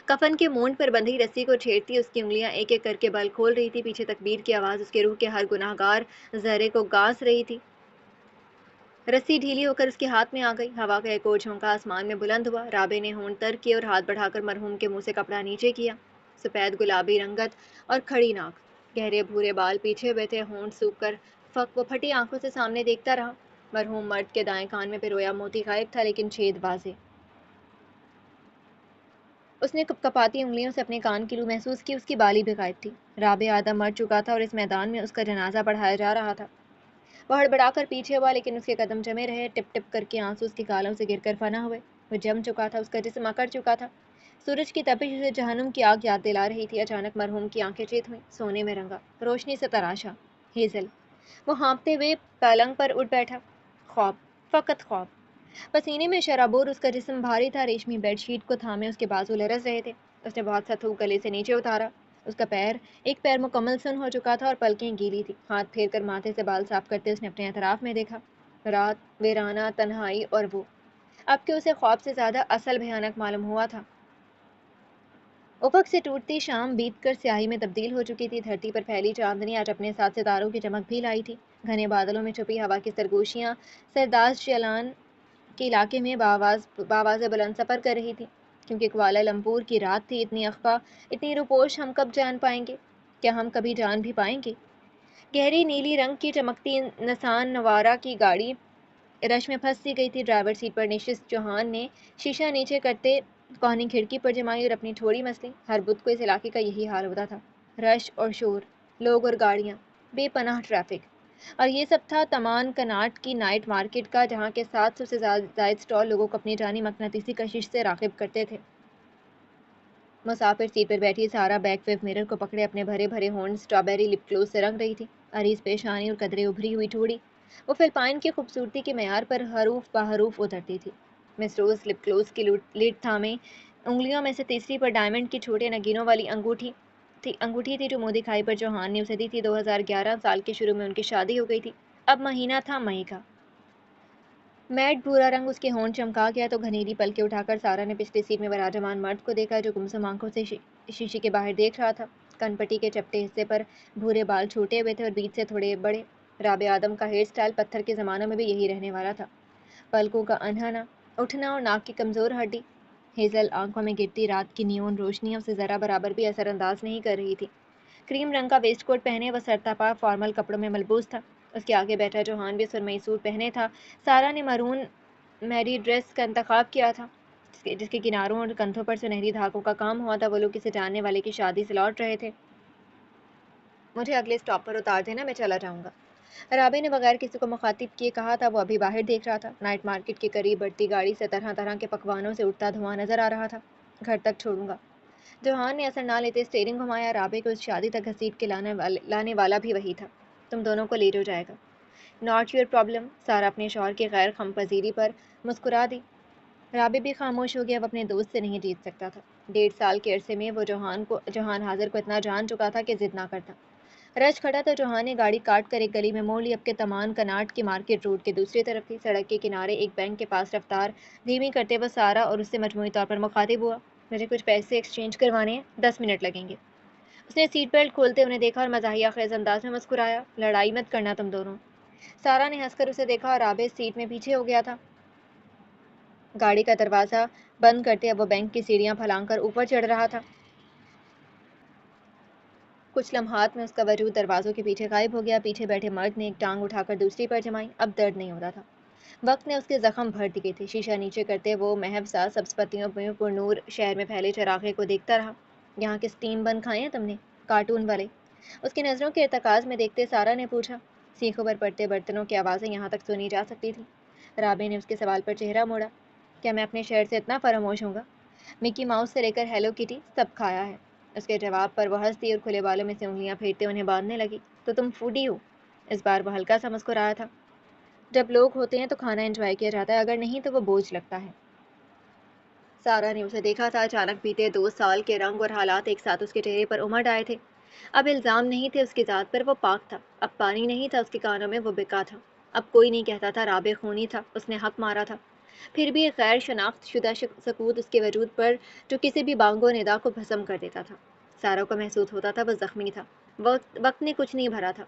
کفن کے مونڈ پر بندھی رسی کو چھیڑتی اس کی انگلیاں ایک ایک کر کے بل کھول رہی تھی، پیچھے تکبیر کی آواز اس کے روح کے ہر گناہ گار زہرے کو گاس رہی تھی۔ رسی ڈھیلی ہو کر اس کے ہاتھ میں آ گئی، ہوا کا ایک اور جھونکا آسمان میں بلند ہوا، رابع نے ہونٹ تر کیے اور ہاتھ بڑھا کر مرحوم کے منہ سے کپڑا نیچے کیا، سفید گلابی رنگت اور کھڑی ناک، گہرے بھورے بال پیچھے ہوئے تھے، ہونٹ سوکھ کر وہ پھٹی آنکھوں سے سامنے دیکھتا رہا۔ مرحوم مرد کے دائیں کان میں پرویا موتی غائب تھا، لیکن چھید واضح۔ اس نے کپکپاتی انگلیوں سے اپنے کان کی لو محسوس کی، اس کی بالی بھی غائب تھی۔ رابع آدم مر چکا تھا اور اس میدان میں اس کا جنازہ پڑھایا جا رہا تھا۔ وہ ہڑبڑا کر پیچھے ہوا، لیکن اس کے قدم جمے رہے، ٹپ ٹپ کر کے آنسو اس کی گالوں سے گر کر فنا ہوئے۔ وہ جم چکا تھا، اس کا جسم اکڑ چکا تھا۔ سورج کی تپش اسے جہنم کی آگ یاد دلا رہی تھی۔ اچانک مرحوم کی آنکھیں چیت ہوئیں، سونے میں رنگا، روشنی سے تراشا۔ ہیزل۔ وہ ہانپتے ہوئے پلنگ پر اٹھ بیٹھا۔ خواب، فقط خواب۔ پسینے میں شرابور اس کا جسم بھاری تھا، ریشمی بیڈ شیٹ کو تھامے اس کے بازو لرز رہے تھے۔ اس نے بہت سا تھوک گلے سے نیچے اتارا۔ اس کا ایک پیر مکمل سن ہو چکا تھا اور پلکیں گیلی تھی۔ ہاتھ پھیر کر ماتھے سے بال صاف کرتے اس نے اپنے اطراف میں دیکھا۔ رات، ویرانہ، تنہائی اور وہ، اب کہ اسے خواب سے زیادہ اصل بھیانک معلوم ہوا تھا۔ افق سے ٹوٹتی شام بیت کر سیاہی میں تبدیل ہو چکی تھی۔ دھرتی پر پھیلی چاندنی آج اپنے ساتھ ستاروں کی چمک بھی لائی تھی۔ گھنے بادلوں میں چھپی ہوا کی سرگوشیاں سرداز چیلان کے علاقے میں بآواز بلند سفر کر رہی تھی۔ کیونکہ کوالالمپور کی رات تھی، اتنی اخفا، اتنی روپوش، ہم کب جان پائیں گے؟ کیا ہم کبھی جان بھی پائیں گے؟ گہری نیلی رنگ کی چمکتی نسان نوارا کی گاڑی رش میں پھنس سی گئی تھی۔ ڈرائیور سیٹ پر نشست چوہان نے شیشہ نیچے کرتے کوہنی کھڑکی پر جمائی اور اپنی ٹھوڑی مسلی۔ ہر بدھ کو اس علاقے کا یہی حال ہوتا تھا، رش اور شور، لوگ اور گاڑیاں، بے پناہ ٹریفک۔ اور یہ سب تھا تمان کناٹ کی نائٹ مارکیٹ کا، جہاں کے 700 سے زائد سٹال لوگوں کو اپنی جانی مقناطیسی کشش سے راغب کرتے تھے۔ مسافر سیٹ پر بیٹھی سارا بیک ویو مرر کو پکڑے اپنے بھرے بھرے ہونڈ اسٹرابیری لپ گلوز سے رنگ رہی تھی۔ عریض پیشانی اور قدرے ابھری ہوئی ٹھوڑی وہ فلپائن کی خوبصورتی کے معیار پر حروف بحروف اترتی تھی۔ مس روز لپ گلوز کی لیڈ تھامے انگلیوں میں سے تیسری پر ڈائمنڈ کی چھوٹے نگینوں والی انگوٹھی تھی جو منہ دکھائی پر چوہان نے اسے دی تھی۔ 2011 سال کے شروع میں ان کی شادی ہو گئی تھی۔ اب مہینہ تھا مئی کا۔ میٹ بھورا رنگ اس کے ہونٹ چمکا گیا تو گھنیری پلکیں اٹھا کر سارا نے پچھلی سیٹ میں براجمان مرد کو دیکھا جو گمسم آنکھوں سے شیشے کے باہر دیکھ رہا تھا۔ کن پٹی کے چپٹے حصے پر بھورے بال چھوٹے ہوئے تھے اور بیچ سے تھوڑے بڑے۔ رابع آدم کا ہیئر سٹائل پتھر کے زمانوں میں بھی یہی رہنے والا تھا۔ پلکوں کا انہنا اٹھنا اور ناک کی کمزور ہڈی۔ ہیزل آنکھوں میں گرتی رات کی نیون روشنیاں اسے ذرا برابر بھی اثر انداز نہیں کر رہی تھی۔ کریم رنگ کا ویسٹ کوٹ پہنے وہ سرتاپا فارمل کپڑوں میں ملبوس تھا۔ اس کے آگے بیٹھا جوہان بھی سرمئی سوٹ پہنے تھا۔ سارا نے مرون میری ڈریس کا انتخاب کیا تھا جس کے کناروں اور کندھوں پر سنہری دھاگوں کا کام ہوا تھا۔ وہ لوگ کسی جاننے والے کی شادی سے لوٹ رہے تھے۔ مجھے اگلے اسٹاپ پر اتار دینا، میں چلا جاؤں گا، رابع نے بغیر کسی کو مخاطب کیے کہا تھا۔ وہ ابھی باہر دیکھ رہا تھا۔ نائٹ مارکیٹ کے قریب بڑھتی گاڑی سے طرح طرح کے پکوانوں سے اٹھتا دھواں نظر آ رہا تھا۔ گھر تک چھوڑوں گا، جوہان نے اثر نہ لیتے اسٹیئرنگ گھمایا۔ رابع کو اس شادی تک گھسیٹ کے لانے والا بھی وہی تھا۔ تم دونوں کو لے جو جائے گا۔ ناٹ یور پرابلم، سارا اپنے شوہر کی غیر خم پذیری پر مسکرا دی۔ رابع بھی خاموش ہو گیا، وہ اپنے دوست سے نہیں جیت سکتا تھا۔ 1.5 سال کے عرصے میں وہ جوہان حاضر کو اتنا جان چکا تھا کہ ضد نہ کرتا۔ رش کھڑا تو جوہان نے گاڑی کاٹ کر ایک گلی میں موڑ لی۔ اب کے تمان کناٹ کی مارکیٹ روڈ کے دوسری طرف تھی۔ سڑک کے کنارے ایک بینک کے پاس رفتار دھیمی کرتے وہ سارا اور اس سے مجموعی طور پر مخاطب ہوا۔ مجھے کچھ پیسے ایکسچینج کروانے ہیں، 10 منٹ لگیں گے۔ اس نے سیٹ بیلٹ کھولتے انہیں دیکھا اور مزاحیہ خیز انداز میں مسکرایا۔ لڑائی مت کرنا تم دونوں۔ سارا نے ہنس کر اسے دیکھا اور رابع سیٹ میں پیچھے ہو گیا تھا۔ گاڑی کا دروازہ بند کرتے اب وہ بینک کی سیڑھیاں پھلانگ کر اوپر چڑھ رہا تھا۔ کچھ لمحات میں اس کا وجود دروازوں کے پیچھے غائب ہو گیا۔ پیچھے بیٹھے مرد نے ایک ٹانگ اٹھا کر دوسری پر جمائی۔ اب درد نہیں ہوتا تھا، وقت نے اس کے زخم بھر دیے تھے۔ شیشہ نیچے کرتے وہ محو سا سبز پتیوں میں پر نور شہر میں پھیلے چراغے کو دیکھتا رہا۔ یہاں کے سٹیم بن کھائے ہیں تم نے؟ کارٹون والے، اس کی نظروں کے ارتکاز میں دیکھتے سارا نے پوچھا۔ سینخوں پر پڑتے برتنوں کی آوازیں یہاں تک سنی جا سکتی تھیں۔ رابع نے اس کے سوال پر چہرہ موڑا۔ کیا میں اپنے شہر سے اتنا فراموش ہوں گا؟ مکی ماؤس سے لے کر ہیلو کٹی سب کھایا ہے۔ اس کے جواب پر وہ ہنس دی اور کھلے بالوں میں سے انگلیاں پھیرتے انہیں باندھنے لگی۔ تو تم فوڈی ہو؟ اس بار وہ ہلکا سا مسکرایا تھا۔ جب لوگ ہوتے ہیں تو کھانا انجوائے کیا جاتا ہے، اگر نہیں تو وہ بوجھ لگتا ہے۔ سارا نے اسے دیکھا تھا۔ اچانک بیتے 2 سال کے رنگ اور حالات ایک ساتھ اس کے چہرے پر امڑ آئے تھے۔ اب الزام نہیں تھے اس کی ذات پر، وہ پاک تھا۔ اب پانی نہیں تھا اس کے کانوں میں، وہ بکا تھا۔ اب کوئی نہیں کہتا تھا رابع خونی تھا، اس نے حق مارا تھا۔ پھر بھی ایک غیر شناخت شدہ سکوت اس کے وجود پر جو کسی بھی بانگ و ندا کو بھسم کر دیتا تھا۔ سارا کو محسوس ہوتا تھا وہ زخمی تھا۔ وقت نے کچھ نہیں بھرا تھا۔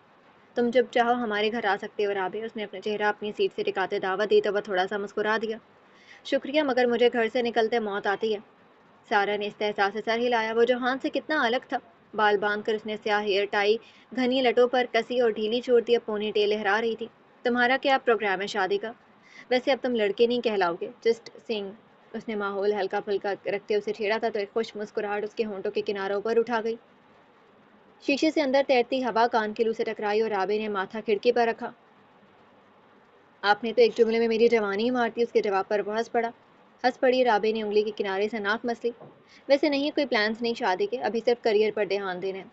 تم جب چاہو ہمارے گھر آ سکتے ہو رابع، اس نے اپنا چہرہ اپنی سیٹ سے ٹکاتے دعوت دی تو وہ تھوڑا سا مسکرا دیا۔ شکریہ، مگر مجھے گھر سے نکلتے موت آتی ہے۔ سارا نے استحضاء سے سر ہلایا۔ وہ جوہان سے کتنا الگ تھا۔ بال باندھ کر اس نے سیاہ ہیئر ٹائی گھنی لٹوں پر کسی اور ڈھیلی چھوڑ دی، اب پونی ٹیل لہرا رہی تھی۔ تمہارا کیا پروگرام ہے شادی کا؟ ویسے اب تم لڑکے نہیں کہلاؤ گے، جسٹ سنگ اس نے ماحول ہلکا پھلکا رکھتے اسے چھیڑا تھا تو ایک خوش مسکراہٹ اس کے ہونٹوں کے کناروں پر اٹھا گئی۔ شیشے سے اندر تیرتی ہوا کان کے لو سے ٹکرائی اور رابع نے ماتھا کھڑکی پر رکھا۔ آپ نے تو ایک جملے میں میری جوانی ہی مار دی، اس کے جواب پر وہ ہنس پڑی۔ رابع نے انگلی کے کنارے سے ناک مس لی۔ ویسے نہیں، کوئی پلانس نہیں شادی کے، ابھی صرف کریئر پر دھیان دینا ہے۔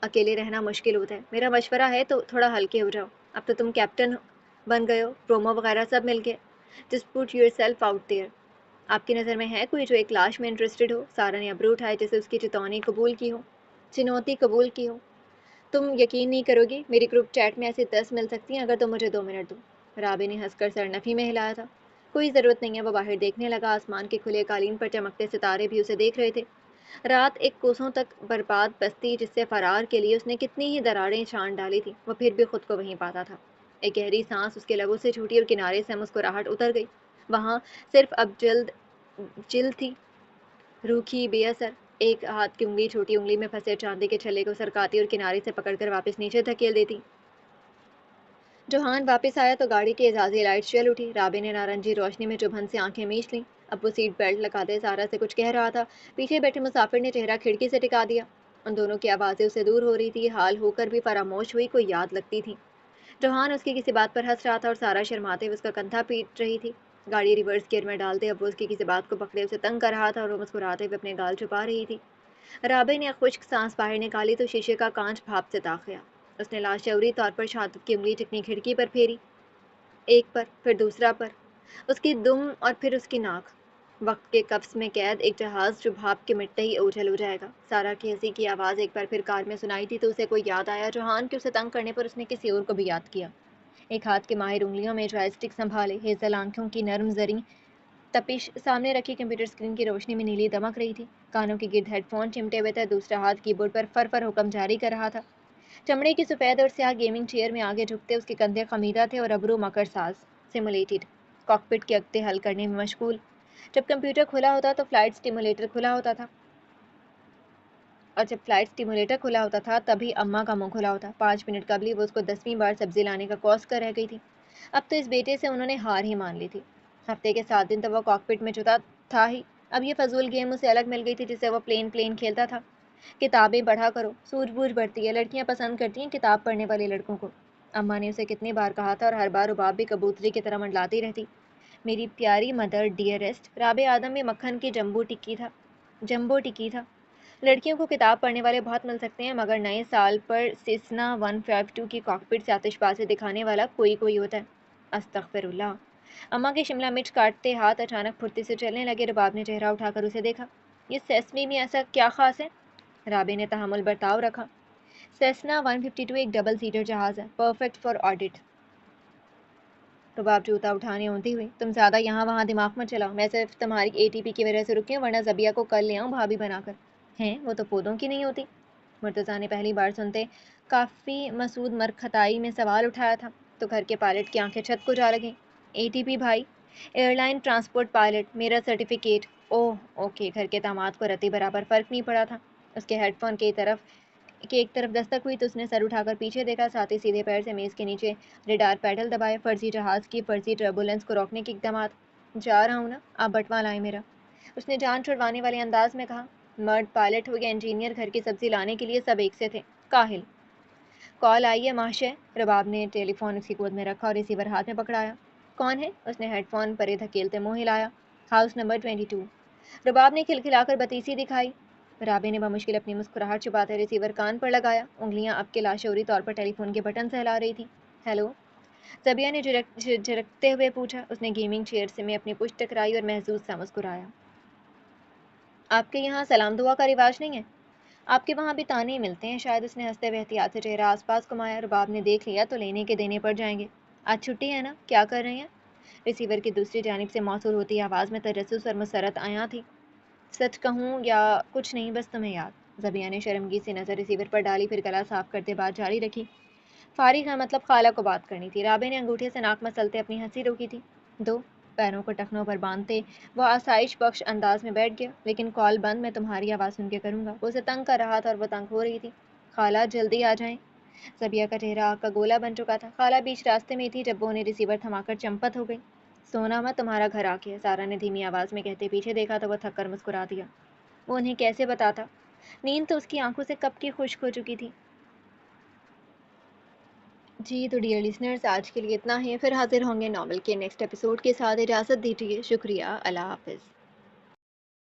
اکیلے رہنا مشکل ہوتا ہے، میرا مشورہ ہے تو تھوڑا ہلکے ہو جاؤ، اب تو تم کیپٹن بن گئے ہو، پرومو وغیرہ سب مل گئے۔ Just put your self out there. آپ کی نظر میں ہے کوئی جو ایک لاش میں انٹرسٹڈ ہو؟ سارا نے ابرو اٹھائے جیسے اس کی چنوتی قبول کی ہو۔ تم یقین نہیں کرو گی، میری گروپ چیٹ میں ایسے 10 مل سکتی ہیں اگر تم مجھے 2 منٹ دو۔ رابع نے ہنس کر سر نفی میں ہلایا تھا۔ کوئی ضرورت نہیں ہے، وہ باہر دیکھنے لگا۔ آسمان کے کھلے قالین پر چمکتے ستارے بھی اسے دیکھ رہے تھے۔ رات ایک کوسوں تک برباد بستی جس سے فرار کے لیے اس نے کتنی ہی دراڑیں چھان ڈالی تھی، وہ پھر بھی خود کو وہیں پاتا تھا۔ ایک گہری سانس اس کے لبوں سے چھوٹی اور کنارے سے مسکراہٹ اتر گئی۔ وہاں صرف اب جلد تھی، روکھی بے اثر۔ ایک ہاتھ کی انگلی چھوٹی انگلی میں پھنسے چاندی کے چھلے کو سرکاتی اور کنارے سے پکڑ کر واپس نیچے دھکیل دیتی۔ جوہان واپس آیا تو گاڑی کی اعزازی لائٹ جل اٹھی۔ رابع نے نارنجی روشنی میں چبھن سے آنکھیں میچ لیں۔ اب وہ سیٹ بیلٹ لگا دے سارا سے کچھ کہہ رہا تھا، پیچھے بیٹھے مسافر نے چہرہ کھڑکی سے ٹکا دیا۔ ان دونوں کی آوازیں اسے دور ہو رہی تھی، حال ہو کر بھی فراموش ہوئی کوئی یاد لگتی تھی۔ جوہان اس کی کسی بات پر ہنس رہا تھا اور سارا شرماتے ہوئے اس کا کندھا پیٹ رہی تھی۔ گاڑی ریورس گیئر میں ڈال دے، اب وہ اس کی کسی بات کو پکڑے اسے تنگ کر رہا تھا اور وہ مسکراتے ہوئے اپنے گال چھپا رہی تھی۔ رابع نے خشک سانس باہر نکالی تو شیشے کا کانچ بھاپ سے داغ گیا۔ اس نے لاشعوری طور پر شہادت کی انگلی چکنی کھڑکی پر پھیری، ایک پر، پھر دوسرا پر، اس کی دم اور پھر اس کی ناک۔ وقت کے قفس میں قید ایک جہاز جو بھاپ کے مٹتے ہی اوجھل ہو جائے گا۔ سارا کی ہنسی کی آواز ایک بار پھر کار میں سنائی تھی تو اسے کوئی یاد آیا۔ جوہان کے اسے تنگ کرنے پر اس نے کسی اور کو بھی یاد کیا۔ ایک ہاتھ کے ماہر انگلیوں میں جوائے اسٹک سنبھالے، ہیزل آنکھوں کی نرم زریں تپش، سامنے رکھی کمپیوٹر اسکرین کی روشنی میں نیلی دمک رہی تھی۔ کانوں کے گرد ہیڈ فون چمٹے ہوئے تھے، دوسرا ہاتھ کی بورڈ پر فر حکم جاری کر رہا تھا۔ چمڑے کی سفید اور سیاہ گیمنگ چیئر میں آگے جھکتے اس کے کندھے خمیدہ تھے اور ابرو مکر ساز سیمولیٹڈ کاکپٹ کے اگتے حل کرنے میں مشغول۔ جب کمپیوٹر کھلا ہوتا تو فلائٹ سٹیمولیٹر کھلا ہوتا تھا، اور جب فلائٹ سٹیمولیٹر کھلا ہوتا تھا تبھی اماں کا منہ کھلا ہوتا۔ 5 منٹ قبل ہی وہ اس کو 10ویں بار سبزی لانے کا کوس کر رہ گئی تھی۔ اب تو اس بیٹے سے انہوں نے ہار ہی مان لی تھی۔ ہفتے کے 7 دن تو وہ کاکپٹ میں جتا تھا ہی، اب یہ فضول گیم اسے الگ مل گئی تھی جسے وہ پلین کھیلتا تھا۔ کتابیں پڑھا کرو، سوجھ بوجھ بڑھتی ہے، لڑکیاں پسند کرتی ہیں کتاب پڑھنے والے لڑکوں کو۔ اماں نے اسے کتنی بار کہا تھا اور ہر بار رباب بھی کبوتری کی طرح منڈلاتی رہتی۔ میری پیاری مدر ڈیئرسٹ، رابع آدم میں مکھن کی جمبو ٹکی تھا۔ لڑکیوں کو کتاب پڑھنے والے بہت مل سکتے ہیں مگر نئے سال پر سیسنا 152 کی کاکپٹ سے آتش بازی دکھانے والا کوئی ہوتا ہے۔ استغفر اللہ۔ اماں کے شملہ مرچ کاٹتے ہاتھ اچانک پھرتی سے چلنے لگے۔ رباب نے چہرہ اٹھا کر اسے دیکھا۔ یہ سیسمی میں ایسا کیا خاص ہے؟ رابع نے تحمل برتاؤ رکھا۔ سیسنا 152 ایک ڈبل سیٹر جہاز ہے، پرفیکٹ فار آڈٹ۔ رباب جوتا اٹھانے اونتی ہوئی، تم زیادہ یہاں وہاں دماغ مت چلاؤ، میں صرف تمہاری ATP کی وجہ سے رکی ہوں، ورنہ زبیہ کو کل لے آؤں بھابھی بنا کر۔ ہیں، وہ تو پودوں کی نہیں ہوتی؟ مرتضیٰ نے پہلی بار سنتے کافی مسعود مرخطائی میں سوال اٹھایا تھا تو گھر کے پائلٹ کی آنکھیں چھت کو جا لگیں۔ ATP بھائی، ایئر لائن ٹرانسپورٹ پائلٹ، میرا سرٹیفکیٹ۔ اوہ اوکے۔ گھر کے داماد کو رتی برابر فرق نہیں پڑا تھا۔ اس کے ہیڈ فون کے ایک طرف دستک ہوئی تو اس نے سر اٹھا کر پیچھے دیکھا، ساتھ ہی سیدھے پیر سے میز کے نیچے ریڈار پیڈل دبائے۔ فرضی جہاز کی فرضی ٹربولنس کو روکنے کے اقدامات۔ جا رہا ہوں نا، آپ بٹوا لائیں میرا، اس نے جان چھڑوانے والے انداز میں کہا۔ مرد پائلٹ ہو یا انجینئر، گھر کی سبزی لانے کے لیے سب ایک سے تھے۔ کاہل۔ کال آئی ہے مہاشے۔ رباب نے ٹیلی فون اس کی گود میں رکھا اور ریسیور ہاتھ میں پکڑایا۔ کون ہے؟ اس نے ہیڈ فون پرے دھکیلتے منہ ہلایا۔ House number 22۔ رباب نے کھلکھلا کر بتیسی دکھائی۔ رابع نے بمشکل اپنی مسکراہٹ چھپاتے ریسیور کان پر لگایا، انگلیاں اب کے لاشعوری طور پر ٹیلی فون کے بٹن سے ہلا رہی تھی۔ ہیلو، زبیہ نے جھرکتے ہوئے پوچھا۔ اس نے گیمنگ چیئر سے میں اپنی پشت ٹکرائی اور محظوظ سا مسکرایا۔ آپ کے یہاں سلام دعا کا رواج نہیں ہے؟ آپ کے وہاں بھی تانے ملتے ہیں شاید، اس نے ہنستے ہوئے احتیاط سے چہرہ آس پاس گھمایا۔ رباب نے دیکھ لیا تو لینے کے دینے پڑ جائیں گے۔ آج چھٹی ہے نا، کیا کر رہے ہیں؟ ریسیور کی دوسری جانب سے موصول ہوتی آواز میں تجسس اور مسرت آیاں تھی۔ سچ کہوں یا کچھ نہیں، بس تمہیں یاد۔ زبیہ نے شرمگی سے نظر ریسیور پر ڈالی، پھر گلا صاف کرتے بات جاری رکھی۔ فارغ ہے، مطلب خالہ کو بات کرنی تھی۔ رابع نے انگوٹھے سے ناک مسلتے اپنی ہنسی روکی تھی۔ دو پیروں کو ٹخنوں پر باندھتے وہ آسائش بخش انداز میں بیٹھ گیا۔ لیکن کال بند، میں تمہاری آواز سن کے کروں گا۔ وہ اسے تنگ کر رہا تھا اور وہ تنگ ہو رہی تھی۔ خالہ جلدی آ جائیں۔ زبیہ کا چہرہ آگ کا گولا بن چکا تھا۔ خالہ بیچ راستے میں تھی جب وہ انہیں ریسیور تھما کر چمپت ہو گئی۔ سونا مت، تمہارا گھر آ کے ہے، سارا نے دھیمی آواز میں کہتے پیچھے دیکھا تو وہ تھک کر مسکرا دیا۔ وہ انہیں کیسے بتاتا؟ نیند تو اس کی آنکھوں سے کب کی خشک ہو چکی تھی۔ جی تو ڈیئر لسنرز، آج کے لیے اتنا ہی، پھر حاضر ہوں گے ناول کے نیکسٹ ایپیسوڈ کے ساتھ۔ اجازت دیجیے، شکریہ، اللہ حافظ۔